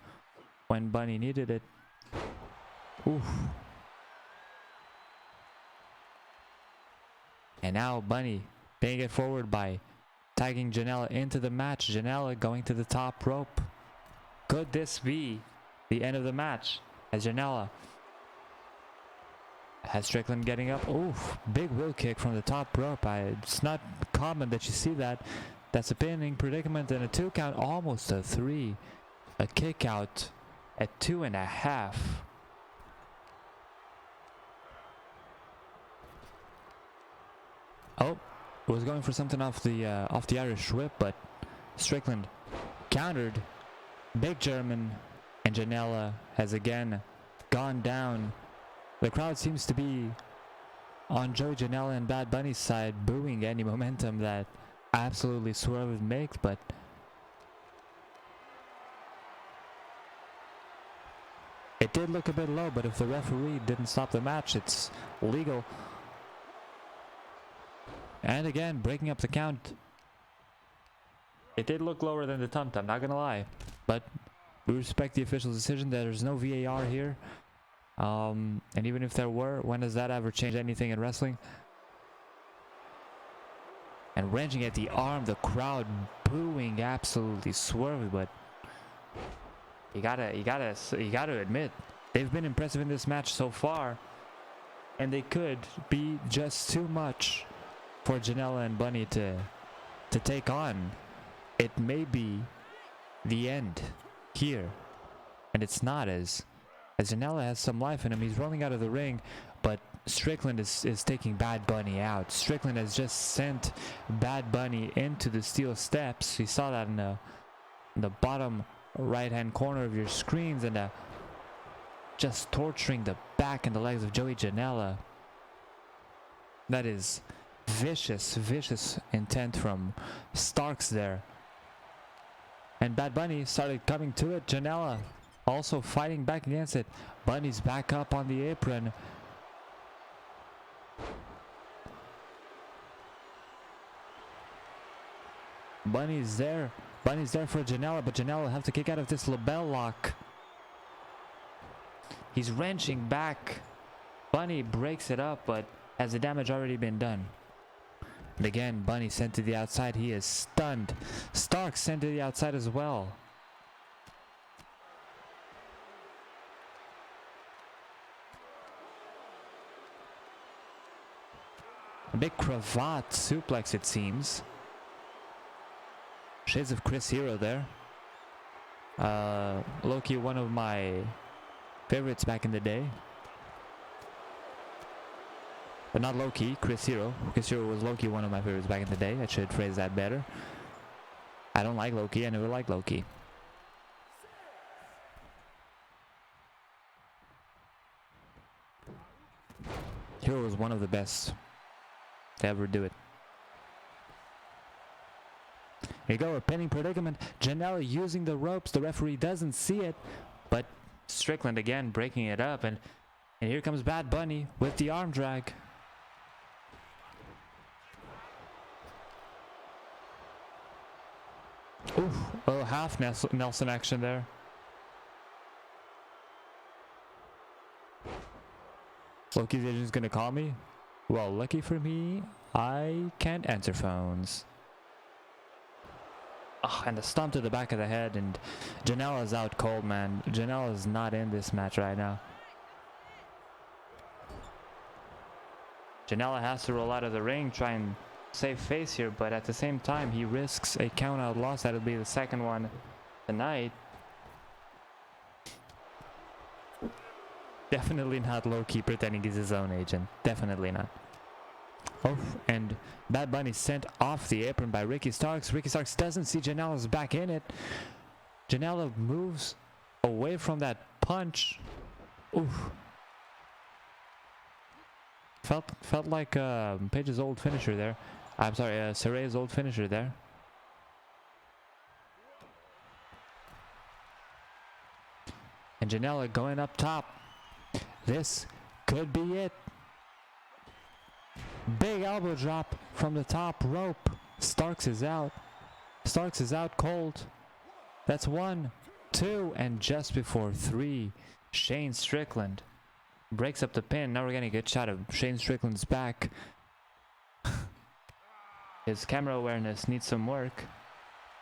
A: when Bunny needed it. Oof. And now Bunny paying it forward by tagging Janela into the match. Janela going to the top rope. Could this be the end of the match? As Janela has Strickland getting up. Oof, big wheel kick from the top rope. It's not common that you see that. That's a pinning predicament and a 2 count, almost a 3. A kick out at 2.5. Oh, was going for something off the Irish whip, but Strickland countered. Big German, and Janela has again gone down. The crowd seems to be on Joey Janela and Bad Bunny's side, booing any momentum that absolutely Swerve would make, but it did look a bit low. But if the referee didn't stop the match, it's legal. And again, breaking up the count. It did look lower than the Tum Tum, not gonna lie. But we respect the official's decision. There's no VAR here. And even if there were, when does that ever change anything in wrestling? And wrenching at the arm, the crowd booing absolutely Swervy, but you gotta admit, they've been impressive in this match so far. And they could be just too much for Janela and Bunny to take on. It may be the end here, and it's not, as Janela has some life in him. He's rolling out of the ring, but Strickland is taking Bad Bunny out. Strickland has just sent Bad Bunny into the steel steps. You saw that in the bottom right hand corner of your screens, and just torturing the back and the legs of Joey Janela. That is vicious intent from Starks there. And Bad Bunny started coming to it. Janela also fighting back against it. Bunny's back up on the apron. Bunny's there for Janela, but Janela will have to kick out of this label lock. He's wrenching back. Bunny breaks it up, but has the damage already been done? And again, Bunny sent to the outside. He is stunned. Stark sent to the outside as well. A big cravat suplex, it seems. Shades of Chris Hero there. Loki, one of my favorites back in the day. But not Loki, Chris Hero. Chris Hero was Loki, one of my favorites back in the day. I should phrase that better. I don't like Loki. I never liked Loki. Hero was one of the best to ever do it. Here you go, a pinning predicament. Janela using the ropes. The referee doesn't see it, but Strickland again breaking it up. And here comes Bad Bunny with the arm drag. Oof, a little half Nelson action there. Loki's agent's gonna call me? Well, lucky for me, I can't answer phones. Oh, and the stomp to the back of the head, and Janela's out cold, man. Janela's not in this match right now. Janela has to roll out of the ring, try and save face here, but at the same time, he risks a count-out loss. That'll be the second one tonight. Definitely not Loki pretending he's his own agent. Definitely not. Oh, and Bad Bunny sent off the apron by Ricky Starks. Ricky Starks doesn't see Janela's back in it. Janela moves away from that punch. Oof. Felt like Paige's old finisher there. I'm sorry, Saray's old finisher there. And Janela going up top. This could be it. Big elbow drop from the top rope. Starks is out. Starks is out cold. That's 1, 2, and just before 3, Shane Strickland breaks up the pin. Now we're getting a good shot of Shane Strickland's back. His camera awareness needs some work.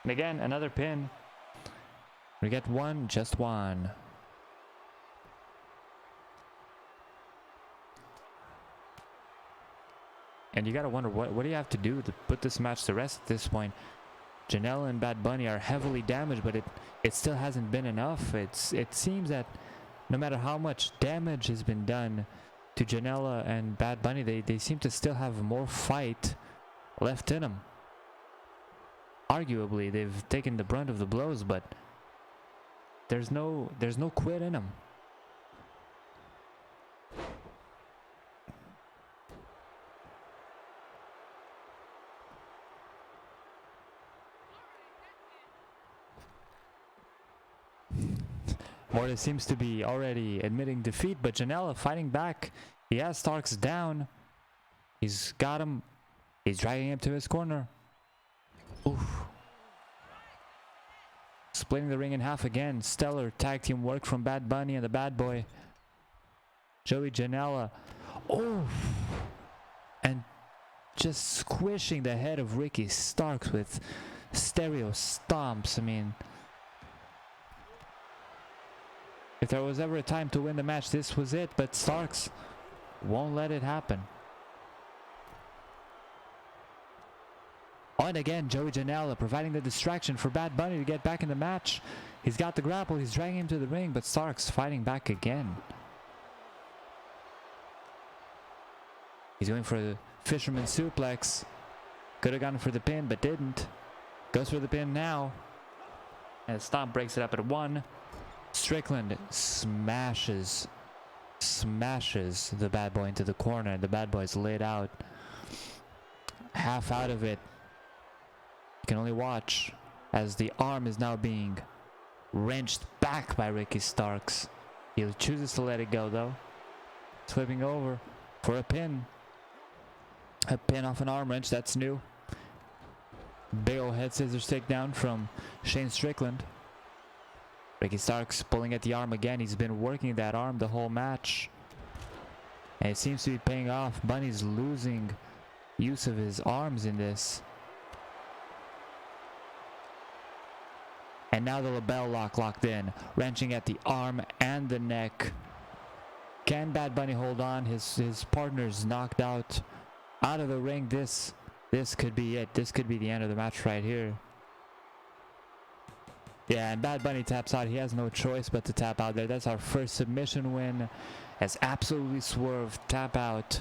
A: And again, another pin. We get one, just one. And you gotta wonder, what do you have to do to put this match to rest at this point? Janela and Bad Bunny are heavily damaged, but it still hasn't been enough. It seems that no matter how much damage has been done to Janela and Bad Bunny, they seem to still have more fight left in them. Arguably, they've taken the brunt of the blows, but there's no quit in them. Mortis seems to be already admitting defeat, but Janela fighting back. He has Starks down. He's got him. He's dragging him to his corner. Oof. Splitting the ring in half again. Stellar tag team work from Bad Bunny and the Bad Boy. Joey Janela. Oh! And just squishing the head of Ricky Starks with stereo stomps. I mean, if there was ever a time to win the match, this was it, but Starks won't let it happen. And again, Joey Janela providing the distraction for Bad Bunny to get back in the match. He's got the grapple, he's dragging him to the ring, but Starks fighting back again. He's going for the fisherman suplex. Could have gone for the pin, but didn't. Goes for the pin now. And Stomp breaks it up at 1. Strickland smashes the Bad Boy into the corner. The Bad Boy's laid out. Half out of it. You can only watch as the arm is now being wrenched back by Ricky Starks. He chooses to let it go though. Flipping over for a pin. A pin off an arm wrench, that's new. Big ol' head scissors takedown from Shane Strickland. Ricky Starks pulling at the arm again. He's been working that arm the whole match. And it seems to be paying off. Bunny's losing use of his arms in this. And now the label lock locked in. Wrenching at the arm and the neck. Can Bad Bunny hold on? His partner's knocked out of the ring. This could be it. This could be the end of the match right here. Yeah, and Bad Bunny taps out. He has no choice but to tap out there. That's our first submission win. As absolutely swerved. Tap out.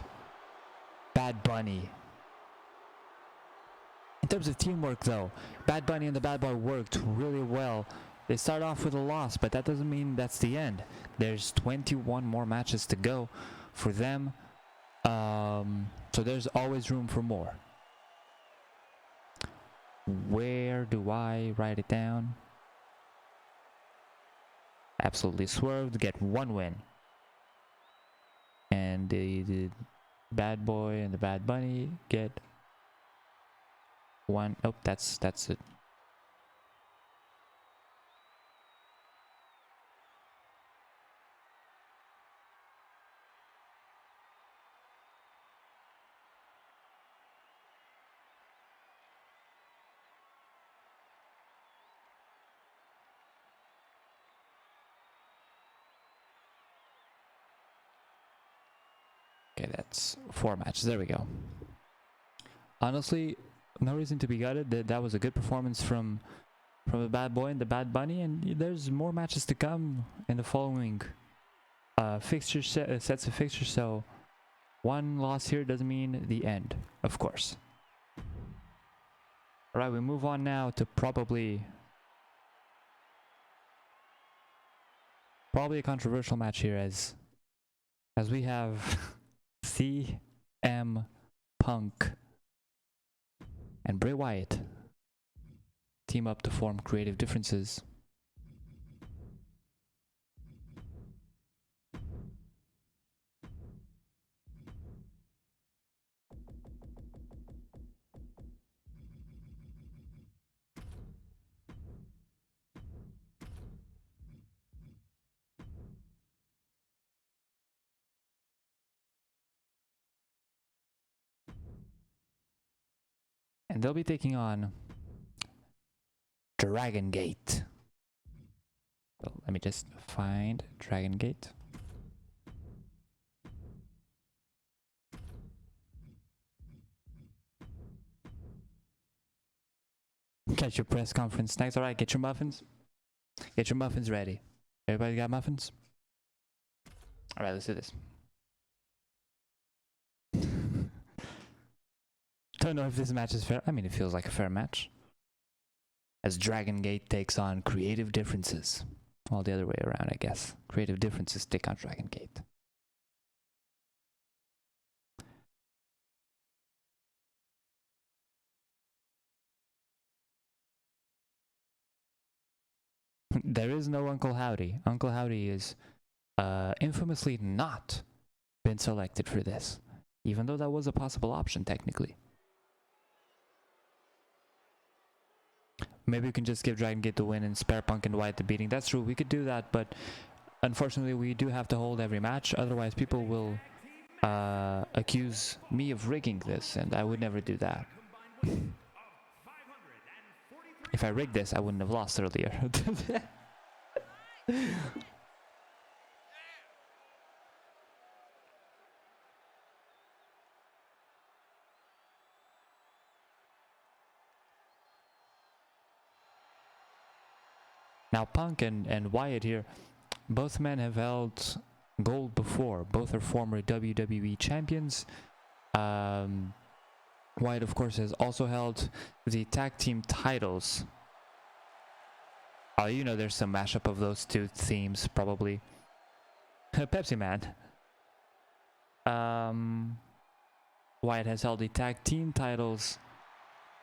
A: Bad Bunny. In terms of teamwork though, Bad Bunny and the Bad Boy worked really well. They start off with a loss, but that doesn't mean that's the end. There's 21 more matches to go for them. So there's always room for more. Where do I write it down? Absolutely swerved, get 1 win. And the Bad Boy and the Bad Bunny get 1. Oh, that's it. Okay, that's 4 matches. There we go. Honestly, no reason to be gutted. That was a good performance from the Bad Boy and the Bad Bunny, and there's more matches to come in the following sets of fixtures. So One loss here doesn't mean the end, of course. Alright, we move on now to probably a controversial match here as we have CM Punk and Bray Wyatt team up to form Creative Differences. And they'll be taking on Dragon Gate. So let me just find Dragon Gate. Get your press conference next. Alright, get your muffins. Get your muffins ready. Everybody got muffins? Alright, let's do this. Don't know if this match is fair. I mean, it feels like a fair match. As Dragon Gate takes on Creative Differences. Well, the other way around, I guess. Creative Differences take on Dragon Gate. There is no Uncle Howdy. Uncle Howdy is infamously not been selected for this. Even though that was a possible option, technically. Maybe we can just give Dragon Gate the win and spare Punk and Wyatt the beating. That's true, we could do that, but unfortunately we do have to hold every match. Otherwise people will accuse me of rigging this, and I would never do that. If I rigged this, I wouldn't have lost earlier. Now Punk and Wyatt here, both men have held gold before. Both are former WWE champions. Wyatt, of course, has also held the tag team titles. Oh, you know, there's some mashup of those two themes, probably. Pepsi Man. Wyatt has held the tag team titles.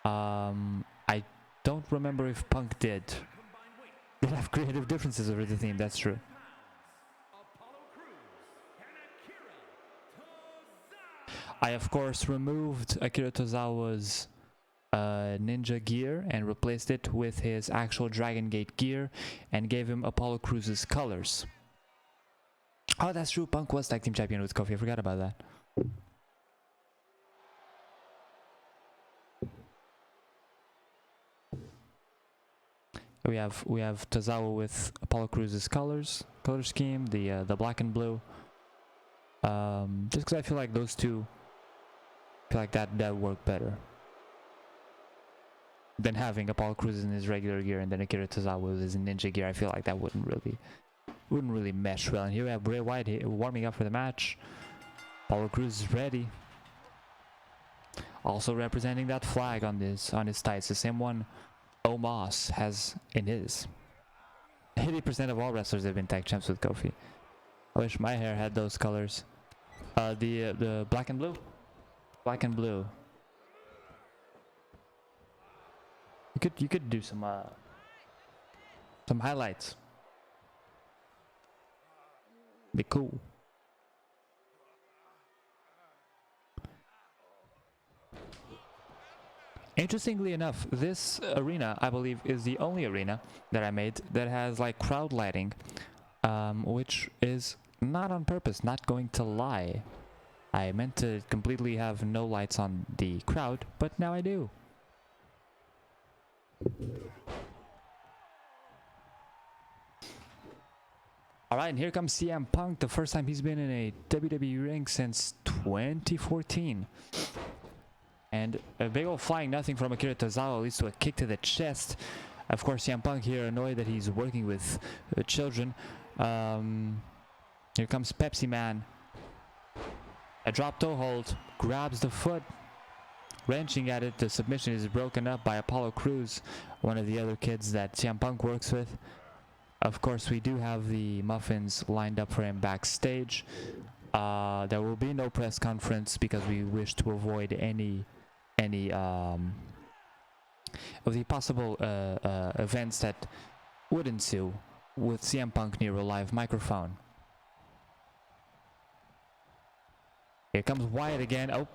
A: I don't remember if Punk did. They have Creative Differences over the theme, that's true. I, of course, removed Akira Tozawa's ninja gear and replaced it with his actual Dragon Gate gear and gave him Apollo Crews' colors. Oh, that's true, Punk was tag team champion with Kofi, I forgot about that. We have Tozawa with Apollo Crews' color scheme, the black and blue. Just because I feel like those two, that work better than having Apollo Crews in his regular gear and then Akira Tozawa with his ninja gear. I feel like that wouldn't really mesh well. And here we have Bray Wyatt warming up for the match. Apollo Crews is ready. Also representing that flag on his tights, the same one Omos has in his. 80% of all wrestlers have been tag champs with Kofi. I wish my hair had those colors. The black and blue. Black and blue. You could do some highlights. Be cool. Interestingly enough, this arena, I believe, is the only arena that I made that has like crowd lighting, which is not on purpose, not going to lie. I meant to completely have no lights on the crowd, but now I do. Alright, and here comes CM Punk, the first time he's been in a WWE ring since 2014. And a big ol' flying nothing from Akira Tozawa leads to a kick to the chest. Of course, CM Punk here annoyed that he's working with children. Here comes Pepsi Man. A drop toe hold, grabs the foot, wrenching at it. The submission is broken up by Apollo Crews, one of the other kids that CM Punk works with. Of course, we do have the muffins lined up for him backstage. There will be no press conference because we wish to avoid any of the possible events that would ensue with CM Punk near a live microphone. Here comes Wyatt again. Oh,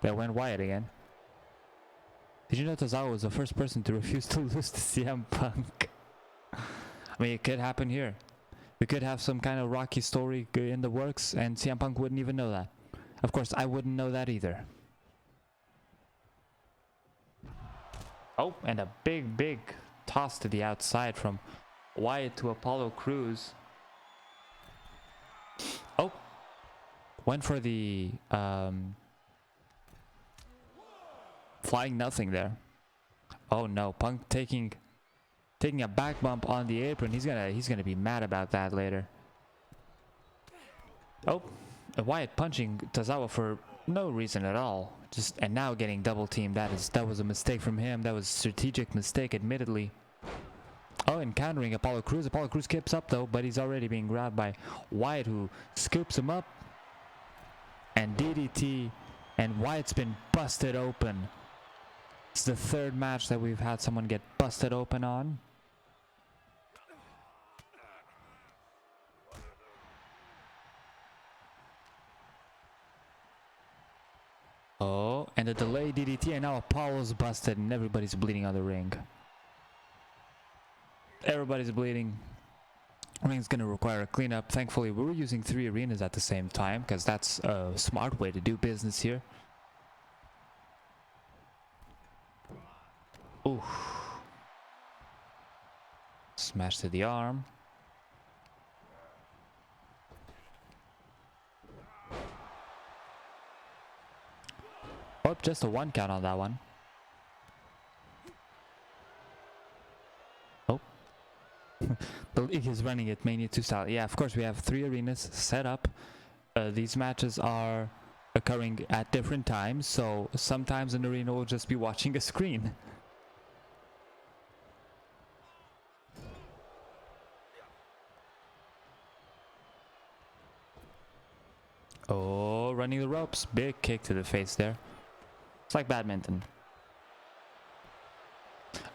A: there went Wyatt again. Did you know Tozawa was the first person to refuse to lose to CM Punk? I mean, it could happen here. We could have some kind of rocky story in the works and CM Punk wouldn't even know that. Of course, I wouldn't know that either. Oh, and a big toss to the outside from Wyatt to Apollo Crews. Oh, went for the flying nothing there. Oh no, Punk taking a back bump on the apron. He's gonna be mad about that later. Oh, Wyatt punching Tozawa for no reason at all. And now getting double teamed. That was a mistake from him. That was a strategic mistake, admittedly. Oh, encountering Apollo Crews. Apollo Crews keeps up though, but he's already being grabbed by Wyatt, who scoops him up. And DDT, and Wyatt's been busted open. It's the third match that we've had someone get busted open on. Oh, and a delay DDT, and now Apollo's busted and everybody's bleeding on the ring. Everybody's bleeding. Ring's gonna require a cleanup. Thankfully, we were using 3 arenas at the same time because that's a smart way to do business here. Ooh. Smash to the arm. Oh, just a 1 count on that one. Oh. The league is running it Mania 2 style. Yeah, of course we have 3 arenas set up. These matches are occurring at different times, so sometimes an arena will just be watching a screen. Oh, running the ropes. Big kick to the face there. It's like badminton.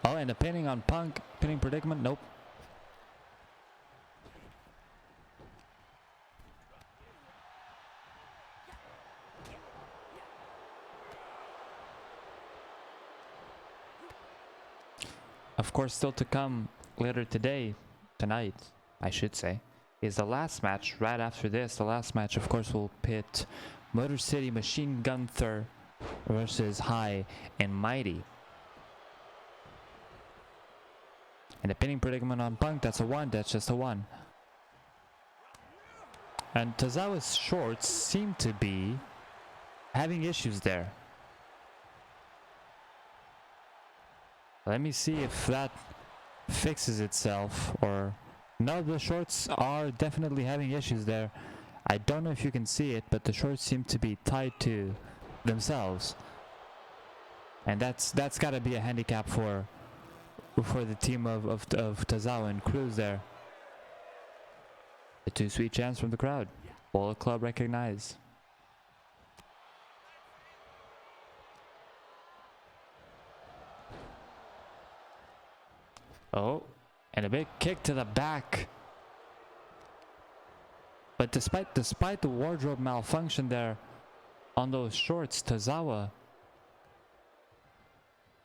A: Oh, and a pinning on Punk. Pinning predicament. Nope. Of course, still to come later tonight, I should say, is the last match. Right after this, the last match, of course, will pit Motor City Machine Gunther versus High and Mighty. And a pinning predicament on Punk, that's a 1, that's just a 1. And Tozawa's shorts seem to be having issues there. Let me see if that fixes itself or... No, the shorts are definitely having issues there. I don't know if you can see it, but the shorts seem to be tied to themselves. And that's got to be a handicap for the team of Tozawa and Crews there. A 2 sweet chants from the crowd. Bullet Club recognized. Oh, and a big kick to the back. But despite the wardrobe malfunction there on those shorts, Tozawa...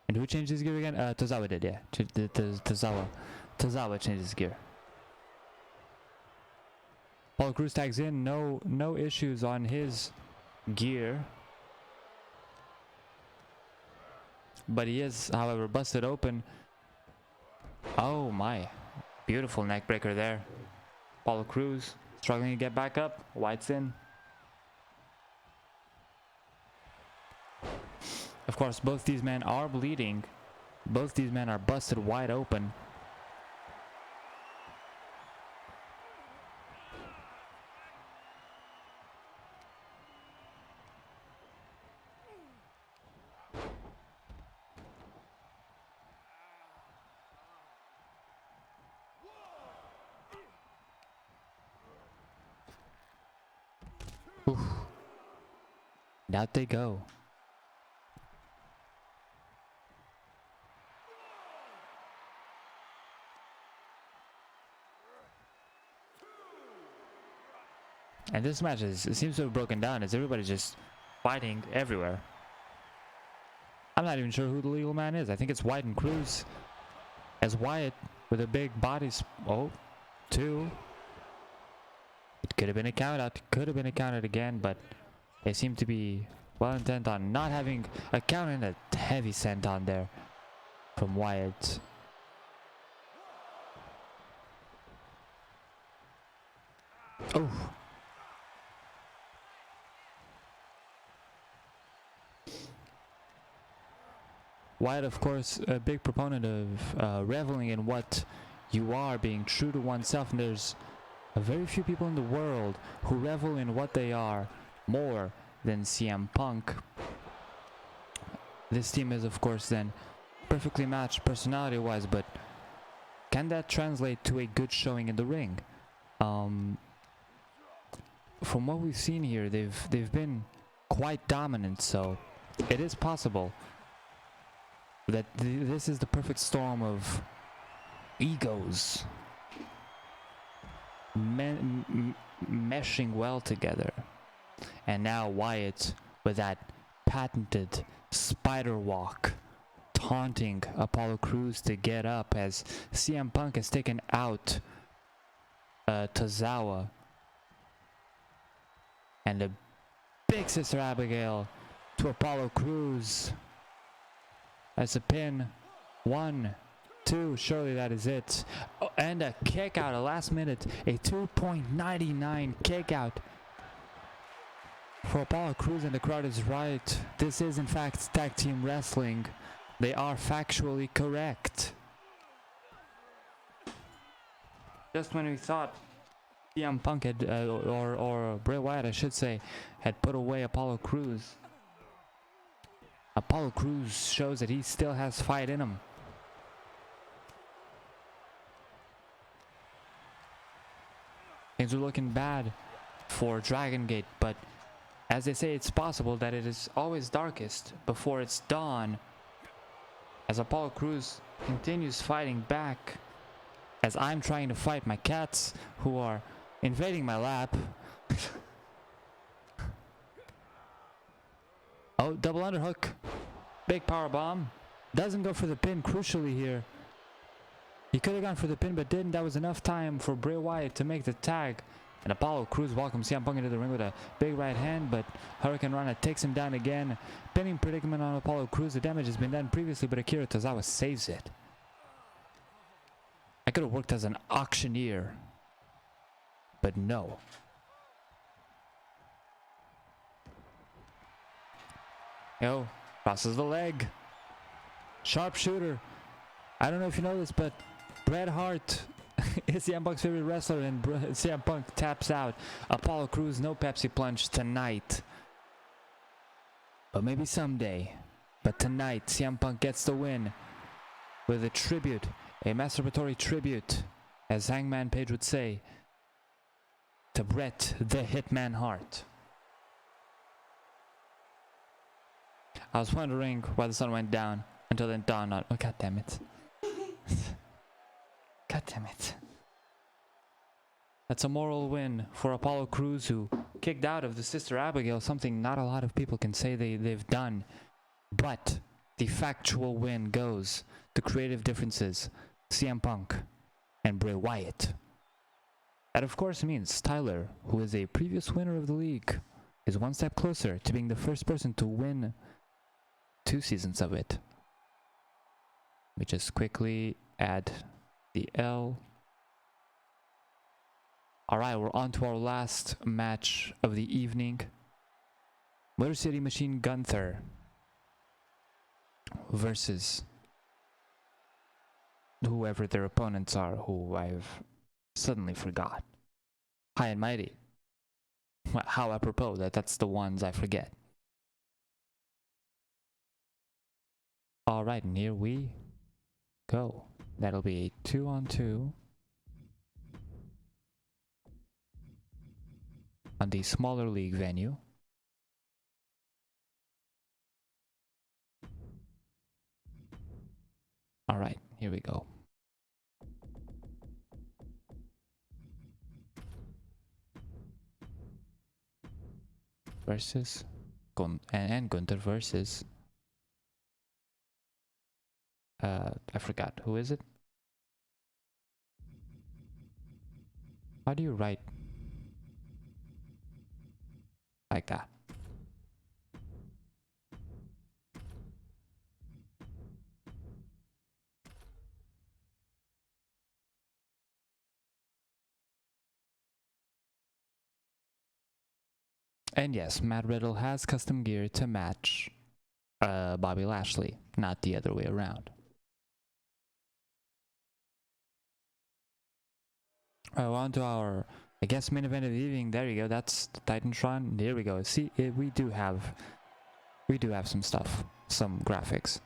A: And who changed his gear again? Tozawa did, yeah. Tozawa changed his gear. Paul Cruz tags in, no issues on his gear. But he is, however, busted open. Oh my, beautiful neck breaker there. Apollo Crews struggling to get back up. White's in. Of course, both these men are bleeding. Both these men are busted wide open. Oof. And out they go. And this match it seems to have broken down as everybody's just fighting everywhere. I'm not even sure who the legal man is. I think it's Wyatt and Cruz. As Wyatt with a big body. Oh, 2. It could have been a count out. Could have been a count out again, but they seem to be well intent on not having a count and a heavy senton there from Wyatt. Oh. Wyatt, of course, a big proponent of reveling in what you are, being true to oneself, and there's very few people in the world who revel in what they are more than CM Punk. This team is, of course, then perfectly matched personality-wise, but can that translate to a good showing in the ring? From what we've seen here, they've been quite dominant, so it is possible that this is the perfect storm of egos meshing well together. And now Wyatt with that patented spider walk taunting Apollo Crews to get up as CM Punk has taken out Tozawa, and a big Sister Abigail to Apollo Crews. That's a pin. 1, 2, surely that is it. Oh, and a kick out, a last minute, a 2.99 kick out for Apollo Crews, and the crowd is right. This is in fact tag team wrestling. They are factually correct. Just when we thought CM Punk had, or Bray Wyatt, I should say, had put away Apollo Crews, Apollo Crews shows that he still has fight in him. Things are looking bad for Dragon Gate, but as they say, it's possible that it is always darkest before it's dawn. As Apollo Crews continues fighting back, as I'm trying to fight my cats who are invading my lap. Oh, double underhook. Big power bomb. Doesn't go for the pin, crucially here. He could have gone for the pin, but didn't. That was enough time for Bray Wyatt to make the tag. And Apollo Crews welcomes CM Punk into the ring with a big right hand, but Hurricane Rana takes him down again. Pinning predicament on Apollo Crews. The damage has been done previously, but Akira Tozawa saves it. I could have worked as an auctioneer, but no. Yo, crosses the leg. Sharpshooter. I don't know if you know this, but Bret Hart is CM Punk's favorite wrestler, and CM Punk taps out. Apollo Crews, no Pepsi plunge tonight. But maybe someday. But tonight, CM Punk gets the win with a tribute, a masturbatory tribute, as Hangman Page would say, to Bret the Hitman Hart. I was wondering why the sun went down until then dawned on. Oh, god damn it. God damn it. That's a moral win for Apollo Crews, who kicked out of the Sister Abigail, something not a lot of people can say they've done. But the factual win goes to creative differences, CM Punk and Bray Wyatt. That of course means Tyler, who is a previous winner of the league, is one step closer to being the first person to win 2 seasons of it. Let me just quickly add the L. Alright, we're on to our last match of the evening. Motor City Machine Gunther versus whoever their opponents are, who I've suddenly forgot. High and Mighty. How apropos that that's the ones I forget. Alright, and here we go. That'll be a 2-on-2. on the smaller league venue. All right, here we go. Versus and Gunther versus I forgot, who is it? How do you write like that? And yes, Matt Riddle has custom gear to match Bobby Lashley, not the other way around. On to our, I guess, main event of the evening. There you go. That's the Titantron. Here we go. See, we do have some stuff, some graphics.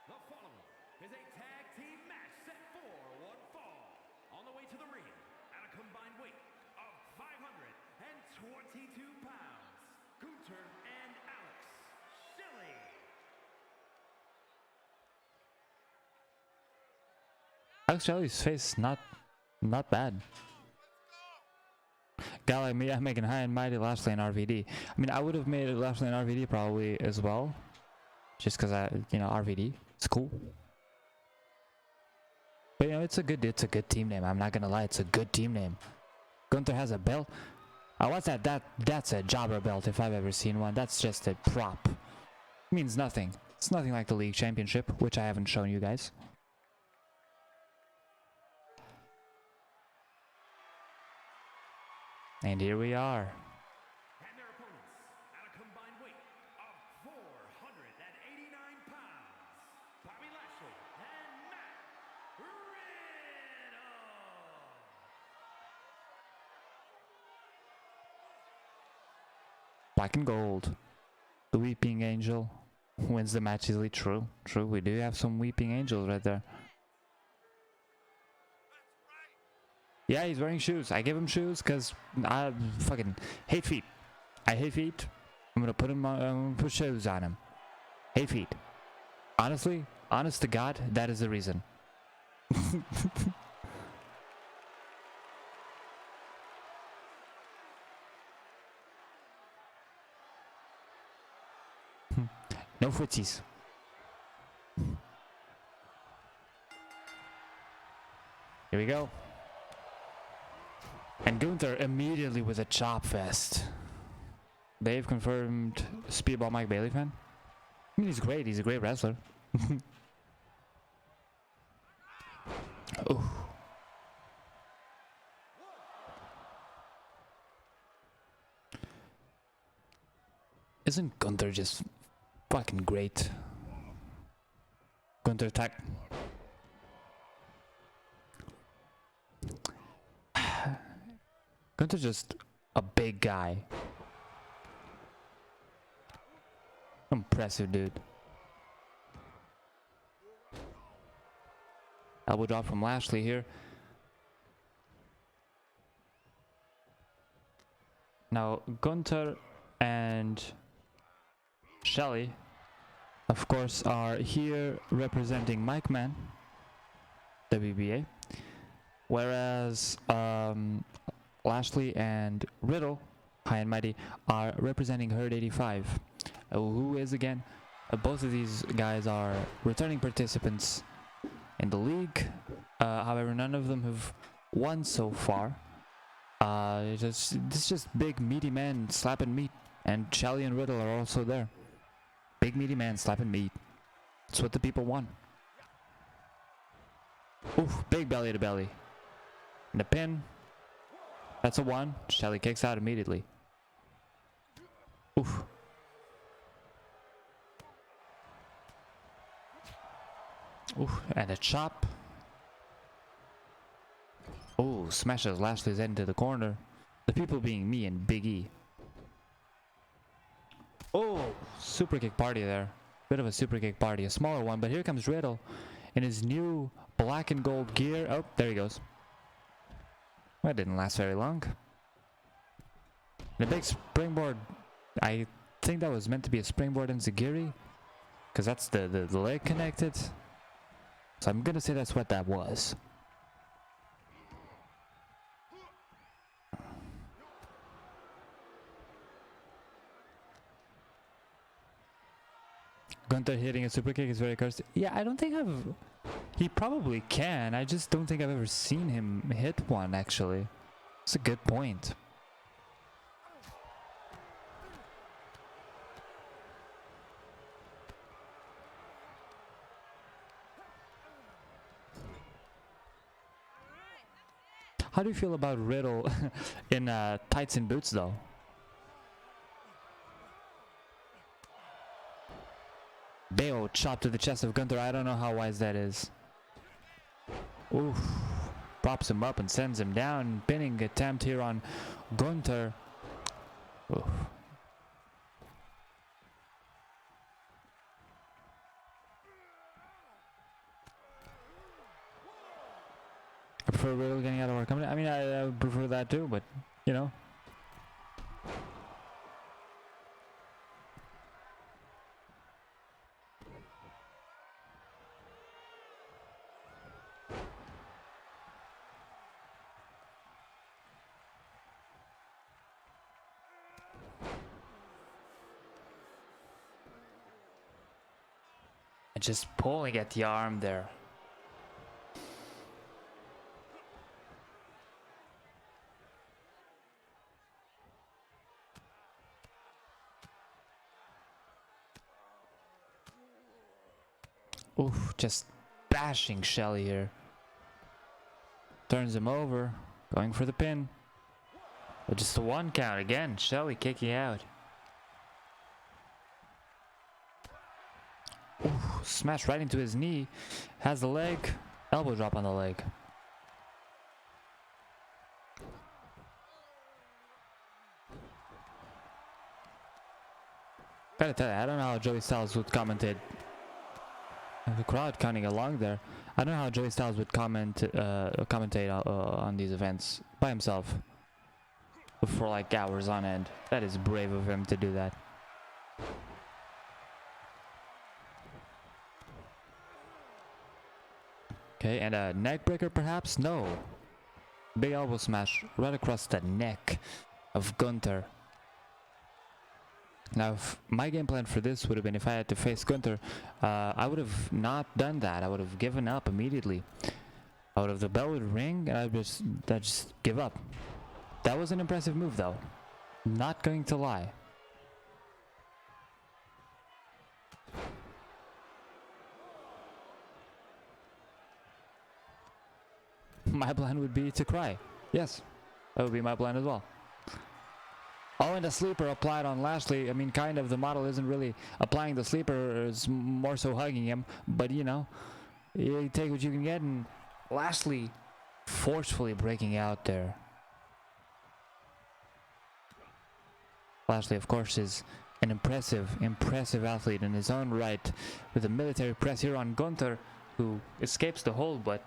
B: The following is a tag team match set for one fall. On the way to the ring, at a combined weight of 522 pounds, Gunther and Alex Shelley.
A: Alex Shelley's face not bad. Guy like me, I'm making high and mighty Lashley and RVD. I mean, I would have made Lashley and RVD probably as well, just because RVD, it's cool. But it's a good team name. I'm not gonna lie, it's a good team name. Gunther has a belt. What's that? That's a jobber belt if I've ever seen one. That's just a prop. It means nothing. It's nothing like the league championship, which I haven't shown you guys. And here we are.
B: And their opponents, at a combined weight of 489 pounds, Bobby Lashley and Matt Riddle.
A: Black and gold. The Weeping Angel wins the match easily. True. We do have some Weeping Angels right there. Yeah, he's wearing shoes. I give him shoes because I fucking hate feet. I hate feet. I'm gonna put him on, I'm gonna put shoes on him. Hate feet. Honestly, honest to God, that is the reason. No footsies. Here we go. And Gunther immediately with a chop fest. They've confirmed Speedball Mike Bailey fan. I mean, he's great. He's a great wrestler. Ooh. Isn't Gunther just fucking great? Gunther attack. Gunther's just a big guy. Impressive dude. Elbow drop from Lashley here. Now Gunther and Shelley, of course, are here representing Mike Man, WBA, whereas Lashley and Riddle, High and Mighty, are representing Herd 85. Who is again? Both of these guys are returning participants in the league. However, none of them have won so far. This is just big meaty man slapping meat, and Shelley and Riddle are also there. Big meaty man slapping meat. That's what the people want. Oof, big belly to belly. And a pin. That's a 1. Shelley kicks out immediately. Oof. Oof, and a chop. Oh, smashes Lashley's head into the corner. The people being me and Big E. Oh, super kick party there. Bit of a super kick party, a smaller one, but here comes Riddle in his new black and gold gear. Oh, there he goes. That didn't last very long. The big springboard, I think that was meant to be a springboard enziguri, because that's the leg connected. So I'm gonna say that's what that was. Gunther hitting a super kick is very cursed. Yeah, I don't think I've... He probably can. I just don't think I've ever seen him hit one, actually. It's a good point. How do you feel about Riddle in tights and boots, though? Bayo chop to the chest of Gunther. I don't know how wise that is. Oof. Props him up and sends him down. Pinning attempt here on Gunther. Oof. I prefer Riddle getting out of our company. I mean, I would prefer that too, but, you know. And just pulling at the arm there. Oof, just bashing Shelly here. Turns him over, going for the pin. But just a 1 count again. Shelly kicking out. Oof, smash right into his knee. Has the leg. Elbow drop on the leg. Gotta tell you, I don't know how Joey Styles would commentate. The crowd counting along there. I don't know how Joey Styles would commentate on these events by himself for like hours on end. That is brave of him to do that. Okay, and a neck breaker perhaps? No. Big elbow smash right across the neck of Gunther. Now, if my game plan for this would have been if I had to face Gunther, I would have not done that. I would have given up immediately. I would have, the bell would ring, and I'd just give up. That was an impressive move, though. Not going to lie. My plan would be to cry. Yes, that would be my plan as well. Oh, and the sleeper applied on Lashley. I mean, kind of, the model isn't really applying the sleeper, it's more so hugging him. But, you know, you take what you can get, and Lashley forcefully breaking out there. Lashley, of course, is an impressive athlete in his own right, with a military press here on Gunther, who escapes the hold, but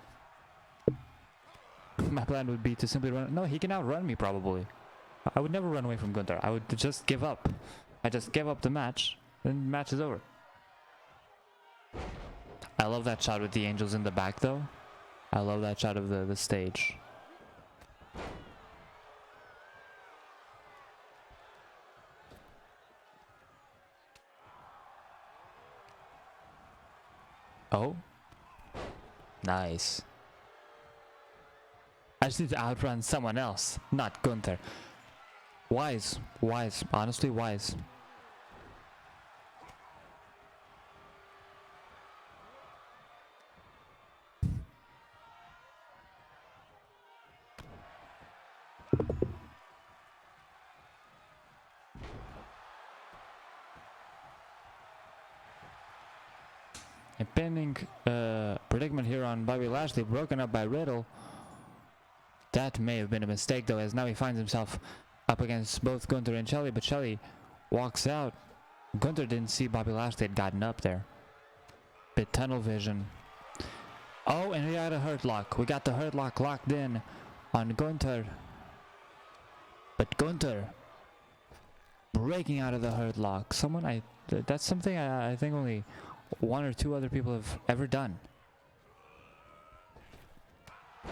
A: my plan would be to simply run. No, he can outrun me probably. I would never run away from Gunther. I would just give up. I just give up the match, then the match is over. I love that shot with the angels in the back, though. I love that shot of the stage. Oh, nice. I just need to outrun someone else, not Gunther. Wise, honestly wise. A pending predicament here on Bobby Lashley, broken up by Riddle. That may have been a mistake, though, as now he finds himself up against both Gunther and Shelly, but Shelly walks out. Gunther didn't see Bobby Lashley had gotten up there. Bit tunnel vision. Oh, and we got a hurt lock. We got the hurt lock locked in on Gunther. But Gunther breaking out of the hurt lock. That's something I think only one or two other people have ever done.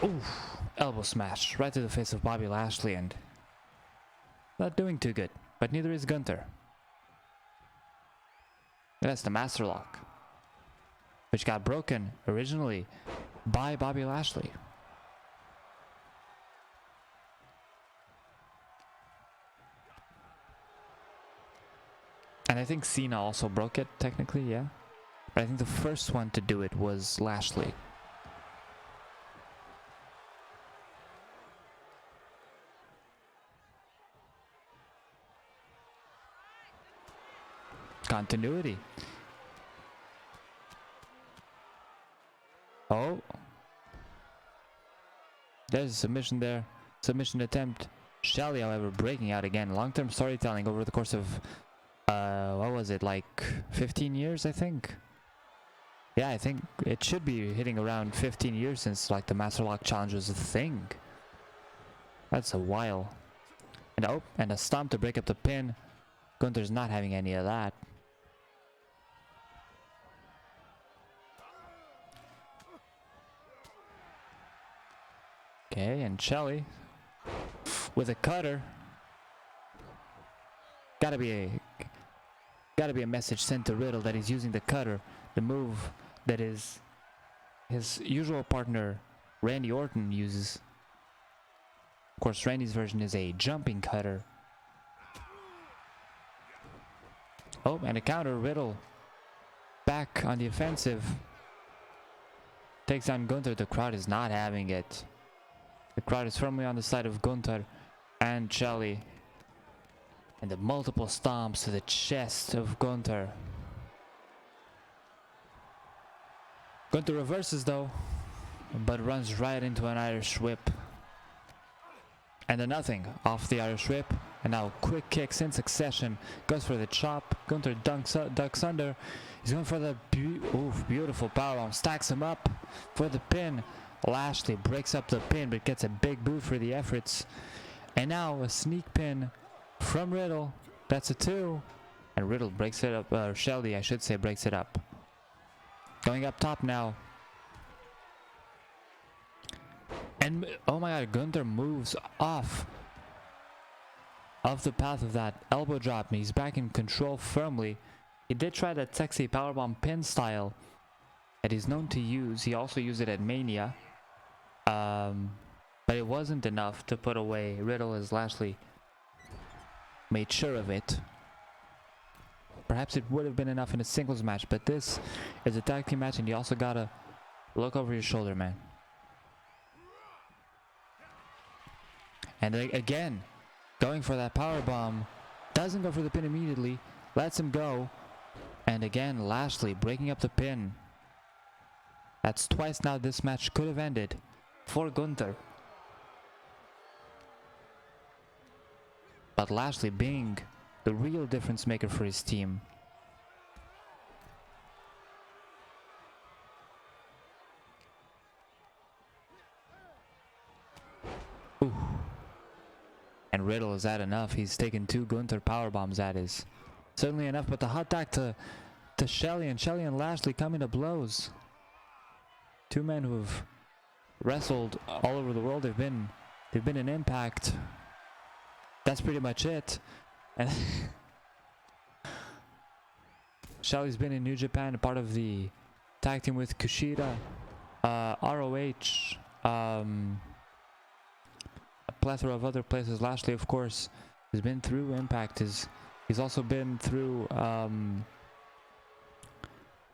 A: Oof, elbow smash right to the face of Bobby Lashley, and not doing too good, but neither is Gunther. That's the master lock, which got broken originally by Bobby Lashley. And I think Cena also broke it, technically, yeah. But I think the first one to do it was Lashley. Continuity. Oh. There's a submission there. Submission attempt. Shelley, however, breaking out again. Long-term storytelling over the course of, what was it, like 15 years, I think? Yeah, I think it should be hitting around 15 years since, like, the Master Lock Challenge was a thing. That's a while. And oh, and a stomp to break up the pin. Gunther's not having any of that. Okay, and Shelley with a cutter. Gotta be a message sent to Riddle that he's using the cutter, the move that is his usual partner Randy Orton uses. Of course, Randy's version is a jumping cutter. Oh, and a counter. Riddle back on the offensive. Takes down Gunther. The crowd is not having it. The crowd is firmly on the side of Gunther and Shelley. And the multiple stomps to the chest of Gunther. Gunther reverses though, but runs right into an Irish whip. And a nothing off the Irish whip. And now quick kicks in succession. Goes for the chop. Gunther ducks under. He's going for the beautiful powerbomb. Stacks him up for the pin. Lashley breaks up the pin but gets a big boot for the efforts. And now a sneak pin from Riddle. That's a 2. And Riddle breaks it up. Shelley, I should say, breaks it up. Going up top now. And oh my god, Gunther moves off the path of that elbow drop. He's back in control firmly. He did try that sexy powerbomb pin style that he's known to use. He also used it at Mania. But it wasn't enough to put away Riddle, as Lashley made sure of it. Perhaps it would have been enough in a singles match, but this is a tag team match and you also gotta look over your shoulder, man. And again, going for that power bomb, doesn't go for the pin immediately, lets him go, and again Lashley breaking up the pin. That's twice now this match could have ended for Gunther. But Lashley being the real difference maker for his team. Ooh. And Riddle, is that enough? He's taken 2 Gunther power bombs. That is certainly enough. But the hot tag to Shelley and Lashley coming to blows. 2 men who have wrestled all over the world. They've been in Impact. That's pretty much it. And Shelley's been in New Japan, part of the tag team with Kushida, ROH, a plethora of other places. Lashley, of course, has been through Impact. He's also been through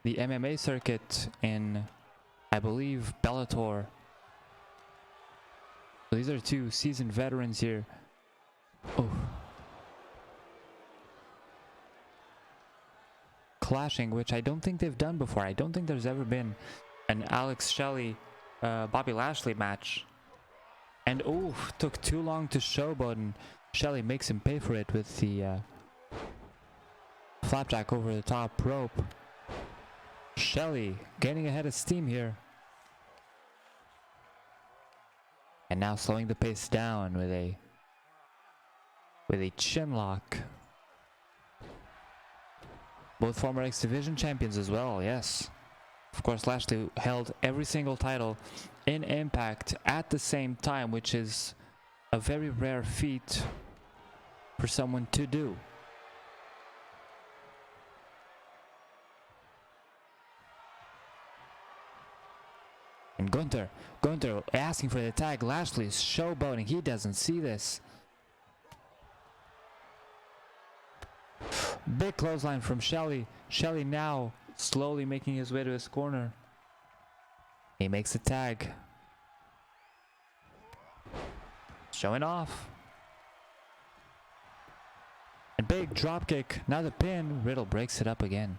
A: the MMA circuit in, I believe, Bellator. So these are 2 seasoned veterans here. Oh. Clashing, which I don't think they've done before. I don't think there's ever been an Alex Shelley Bobby Lashley match. And took too long to showboat, and Shelley makes him pay for it with the flapjack over the top rope. Shelley getting ahead of steam here. And now slowing the pace down with a chin lock. Both former X Division champions as well, yes. Of course, Lashley held every single title in Impact at the same time, which is a very rare feat for someone to do. And Gunther asking for the tag. Lashley's showboating. He doesn't see this. Big clothesline from Shelly. Shelly now slowly making his way to his corner. He makes a tag. Showing off. And big dropkick. Now the pin. Riddle breaks it up again.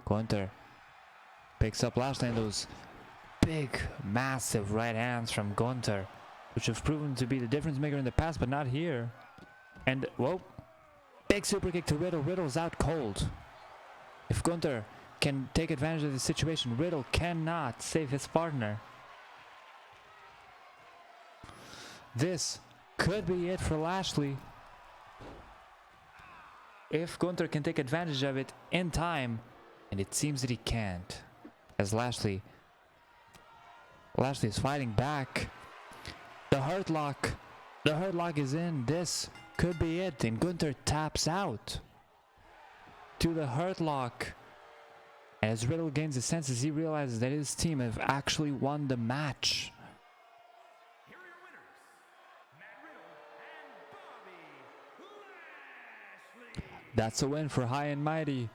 A: Gunther picks up Lashley, and those big, massive right hands from Gunther, which have proven to be the difference maker in the past, but not here. And, whoa, big super kick to Riddle. Riddle's out cold. If Gunther can take advantage of the situation, Riddle cannot save his partner. This could be it for Lashley. If Gunther can take advantage of it in time, and it seems that he can't, as Lashley is fighting back. The hurt lock is in. This could be it, and Gunther taps out to the hurt lock. And as Riddle gains his senses, he realizes that his team have actually won the match.
B: Here are your winners, Matt Riddle and Bobby Lashley.
A: That's a win for High and Mighty,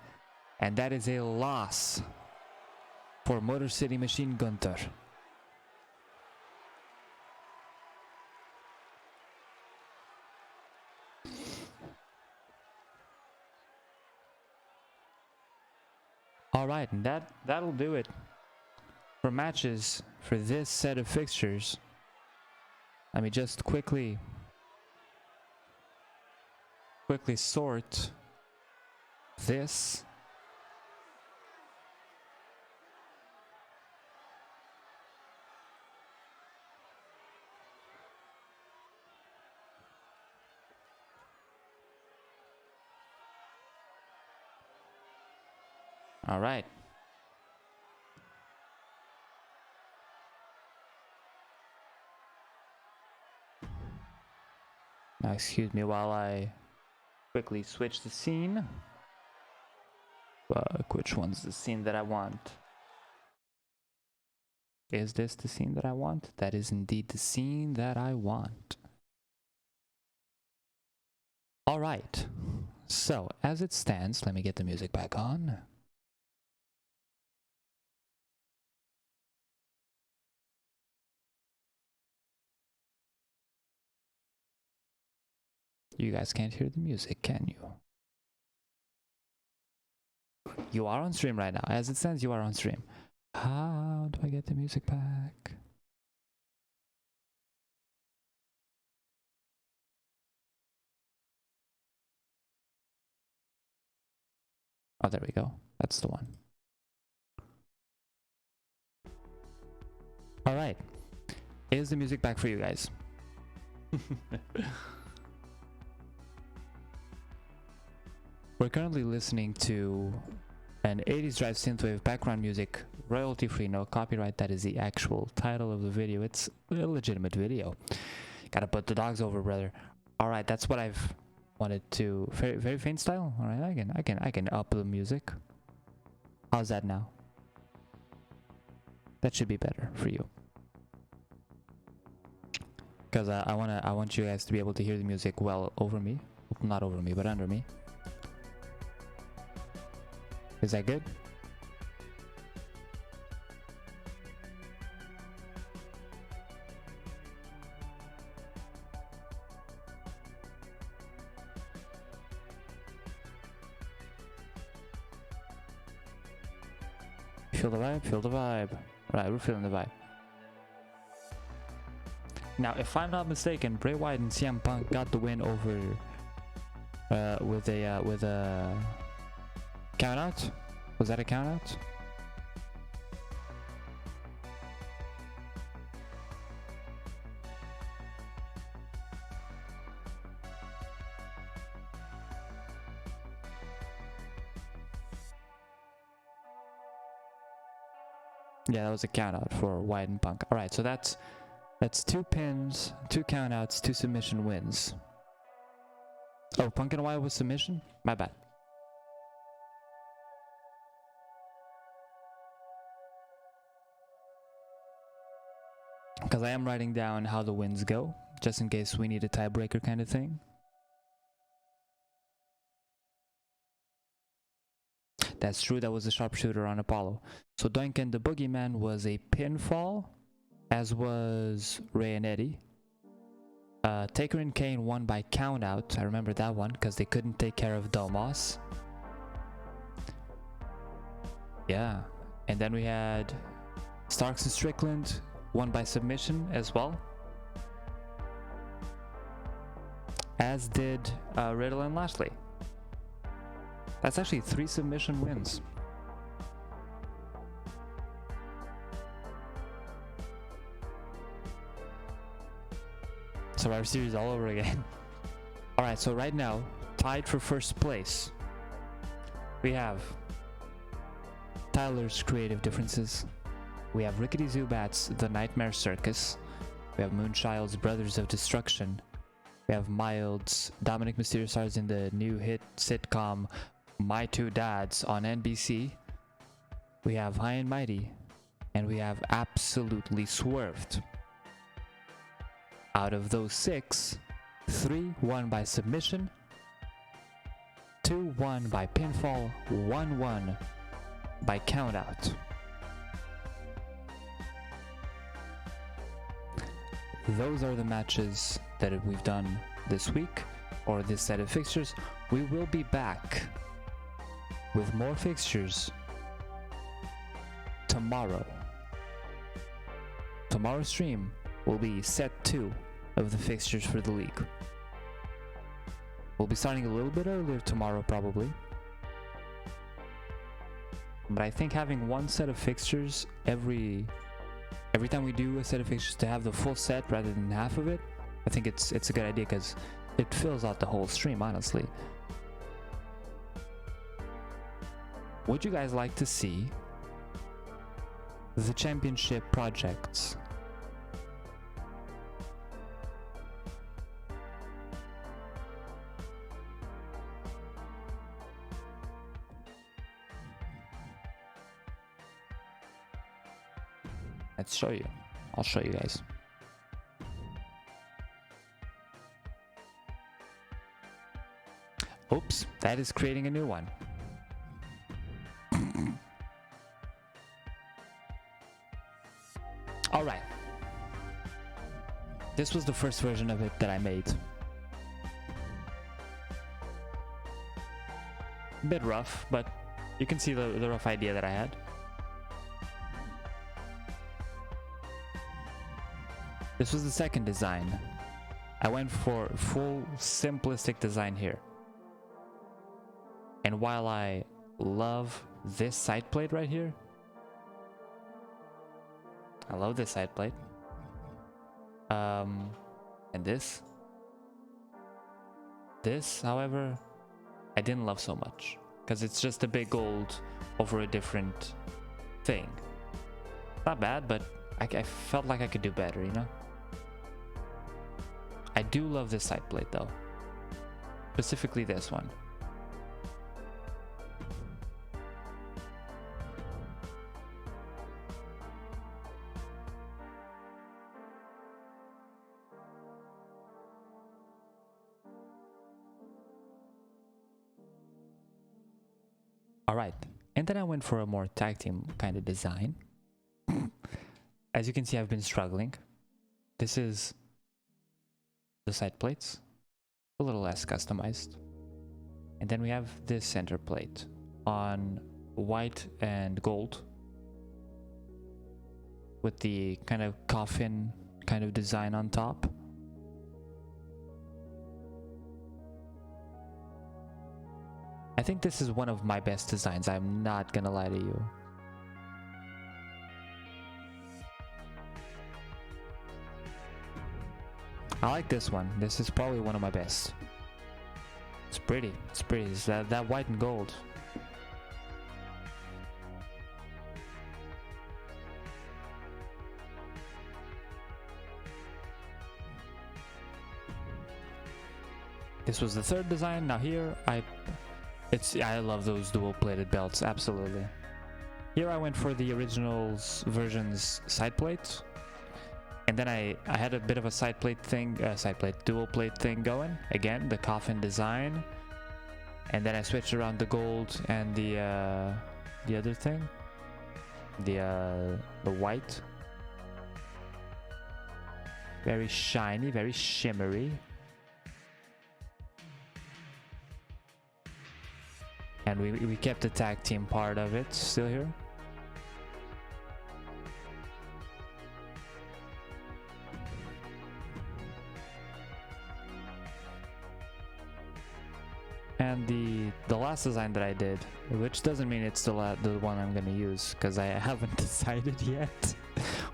A: and that is a loss for Motor City Machine Gunther. Alright, and that'll do it for matches for this set of fixtures. Let me just quickly sort this. All right. Now, excuse me while I quickly switch the scene. Which one's the scene that I want? Is this the scene that I want? That is indeed the scene that I want. All right. So, as it stands, let me get the music back on. You guys can't hear the music, can you? You are on stream right now. As it stands, you are on stream. How do I get the music back? Oh, there we go. That's the one. All right. Is the music back for you guys? We're currently listening to an 80s drive synthwave background music, royalty free, no copyright. That is the actual title of the video. It's a legitimate video. Gotta put the dogs over, brother. All right, that's what I've wanted to. Very faint style. All right, I can up the music. How's that now? That should be better for you. Because I want you guys to be able to hear the music well over me, not over me, but under me. Is that good? Feel the vibe, feel the vibe. Right, we're feeling the vibe. Now, if I'm not mistaken, Bray Wyatt and CM Punk got the win over with a count out. Was that a count out? Yeah, that was a count out for White and Punk. Alright, so that's 2 pins, 2 count outs, 2 submission wins. Oh, Punk and White was submission? My bad. Because I am writing down how the wins go, just in case we need a tiebreaker kind of thing. That's true, that was a sharpshooter on Apollo. So Duncan the Boogeyman was a pinfall, as was Ray and Eddie. Taker and Kane won by countout. I remember that one because they couldn't take care of Domas. Yeah, and then we had Starks and Strickland won by submission as well, as did Riddle and Lashley. That's actually 3 submission wins. Survivor Series all over again. Alright, so right now, tied for first place, we have Tyler's Creative Differences. We have Rickety Zubats, The Nightmare Circus. We have Moonchild's Brothers of Destruction. We have Mild's Dominic Mysterio stars in the new hit sitcom My Two Dads on NBC. We have High and Mighty. And we have Absolutely Swerved. Out of those 6, 3 won by submission, 2 won by pinfall, 1 won by countout. Those are the matches that we've done this week, or this set of fixtures. We will be back with more fixtures tomorrow. Tomorrow's stream will be set 2 of the fixtures for the league. We'll be starting a little bit earlier tomorrow probably, but I think having one set of fixtures every time we do a set of fixtures, to have the full set rather than half of it, I think it's a good idea because it fills out the whole stream, honestly. Would you guys like to see the championship projects? Let's show you. I'll show you guys. Oops, that is creating a new one. Alright. This was the first version of it that I made. A bit rough, but you can see the rough idea that I had. This was the second design. I went for full simplistic design here. And while I love this side plate right here, I love this side plate. And this, however, I didn't love so much because it's just a big gold over a different thing. Not bad, but I felt like I could do better, you know? I do love this side plate though, specifically this one. Alright, and then I went for a more tag team kind of design. As you can see, I've been struggling. This is the side plates, a little less customized. And then we have this center plate on white and gold with the kind of coffin kind of design on top. I think this is one of my best designs, I'm not gonna lie to you. I like this one. This is probably one of my best. It's pretty. It's pretty. It's that white and gold. This was the third design. Now here, I love those dual-plated belts, absolutely. Here I went for the originals version's side plate, and then I had a bit of a dual plate thing going. Again, the coffin design, and then I switched around the gold and the other thing, the white. Very shiny, very shimmery. And we kept the tag team part of it still here. And the last design that I did, which doesn't mean it's the one I'm gonna use, because I haven't decided yet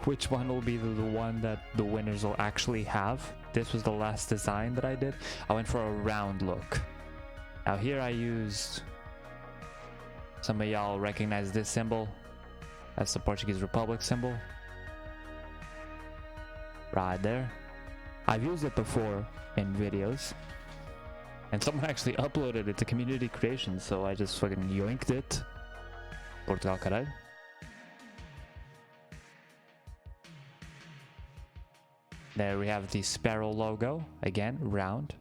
A: which one will be the one that the winners will actually have. This was the last design that I did. I went for a round look. Now here I used, some of y'all recognize this symbol. That's the Portuguese Republic symbol. Right there. I've used it before in videos. And someone actually uploaded it to community creation, so I just fucking yoinked it. Portugal, caralho. There we have the Sparrow logo, again, round.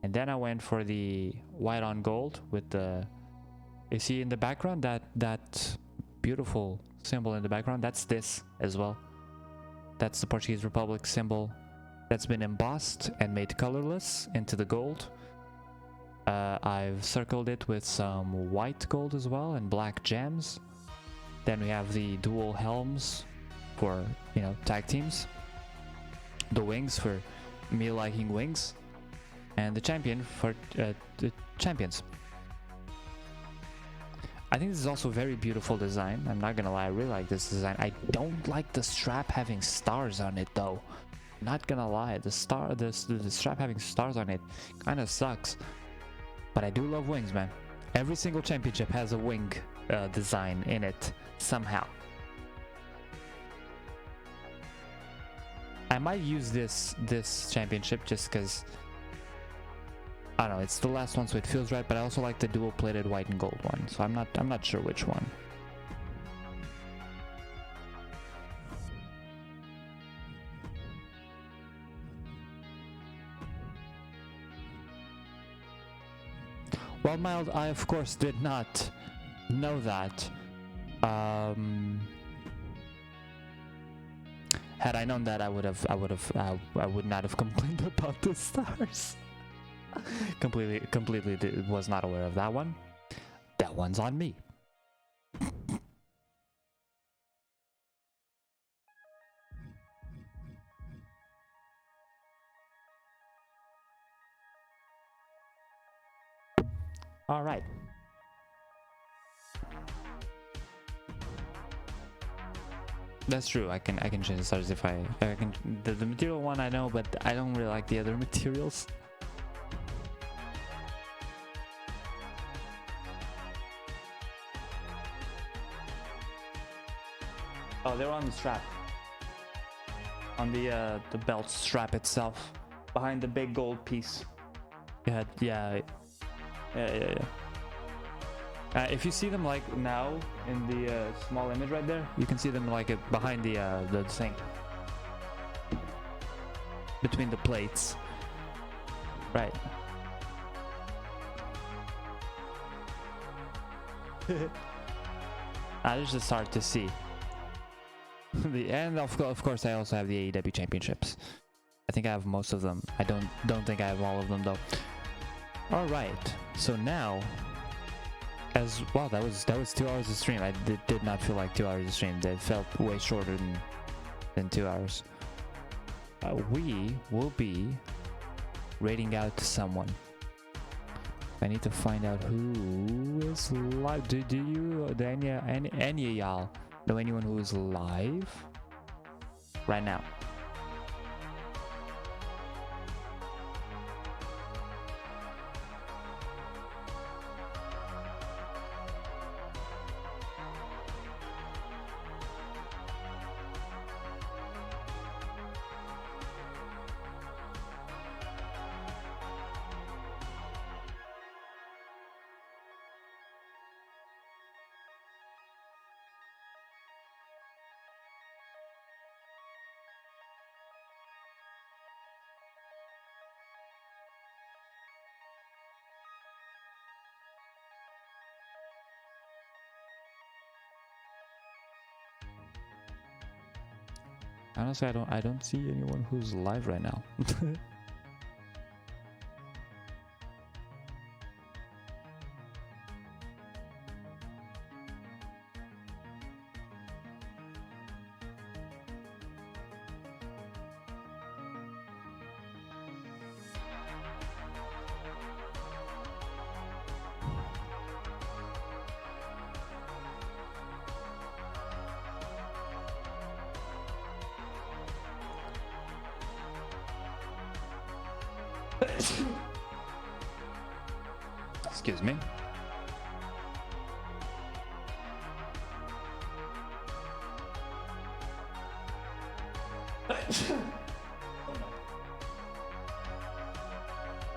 A: And then I went for the white on gold with the... You see in the background, that beautiful symbol in the background, that's this as well. That's the Portuguese Republic symbol that's been embossed and made colorless into the gold. I've circled it with some white gold as well and black gems. Then we have the dual helms for, you know, tag teams. The wings for me liking wings. And the champion for the champions. I think this is also a very beautiful design. I'm not gonna lie, I really like this design. I don't like the strap having stars on it though. Not gonna lie, the strap having stars on it kind of sucks. But I do love wings, man. Every single championship has a wing design in it somehow. I might use this championship just because, I don't know, it's the last one, so it feels right. But I also like the dual-plated white and gold one, so I'm not sure which one. Well, Mild, I of course did not know that. Had I known that, I would not have complained about the stars. completely was not aware of that one. That one's on me. All right. That's true. I can change the stars if I can. The material one I know, but I don't really like the other materials. Oh, they're on the strap. On the belt strap itself, behind the big gold piece. Yeah. If you see them like now in the small image right there, you can see them like behind the thing, between the plates. Right. It's just hard to see. And of course, I also have the AEW championships. I think I have most of them. I don't think I have all of them though. All right. So now, wow, that was 2 hours of stream. I did not feel like 2 hours of stream. They felt way shorter than 2 hours. We will be raiding out to someone. I need to find out who is live. Do any of y'all know anyone who is live right now? Honestly, I don't see anyone who's live right now. Excuse me.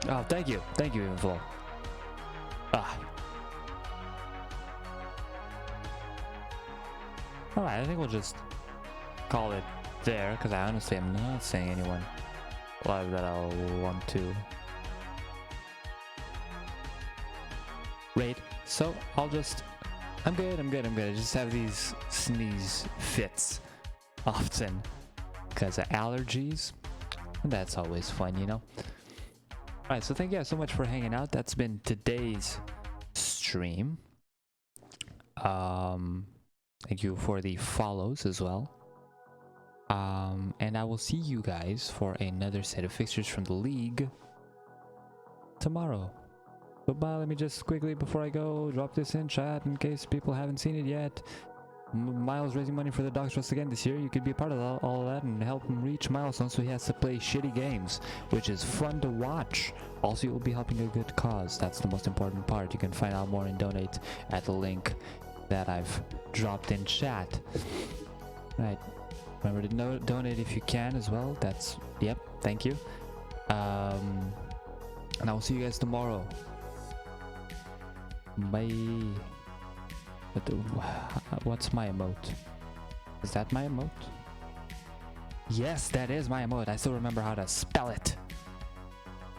A: Oh, thank you. Thank you, Evenful. Ah. Alright, I think we'll just call it there, because I honestly am not seeing anyone live that I'll want to raid. So I'm good. I just have these sneeze fits often because of allergies. And that's always fun, you know? Alright, so thank you guys so much for hanging out. That's been today's stream. Thank you for the follows as well. And I will see you guys for another set of fixtures from the league tomorrow. Goodbye. Let me just quickly, before I go, drop this in chat in case people haven't seen it yet. Miles raising money for the Dogs Trust again this year. You could be a part of all of that and help him reach milestones so he has to play shitty games, which is fun to watch. Also, you will be helping a good cause. That's the most important part. You can find out more and donate at the link that I've dropped in chat. Right. Remember to donate if you can as well. Yep, thank you. And I will see you guys tomorrow. Bye. What's my emote? Is that my emote? Yes, that is my emote. I still remember how to spell it.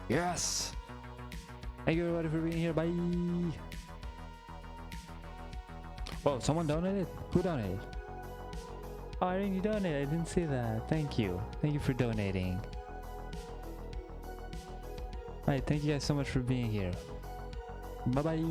A: Yes. Thank you everybody for being here. Bye. Whoa, someone donated? Who donated? Oh, I didn't donate. I didn't see that. Thank you. Thank you for donating. Alright, thank you guys so much for being here. Bye bye.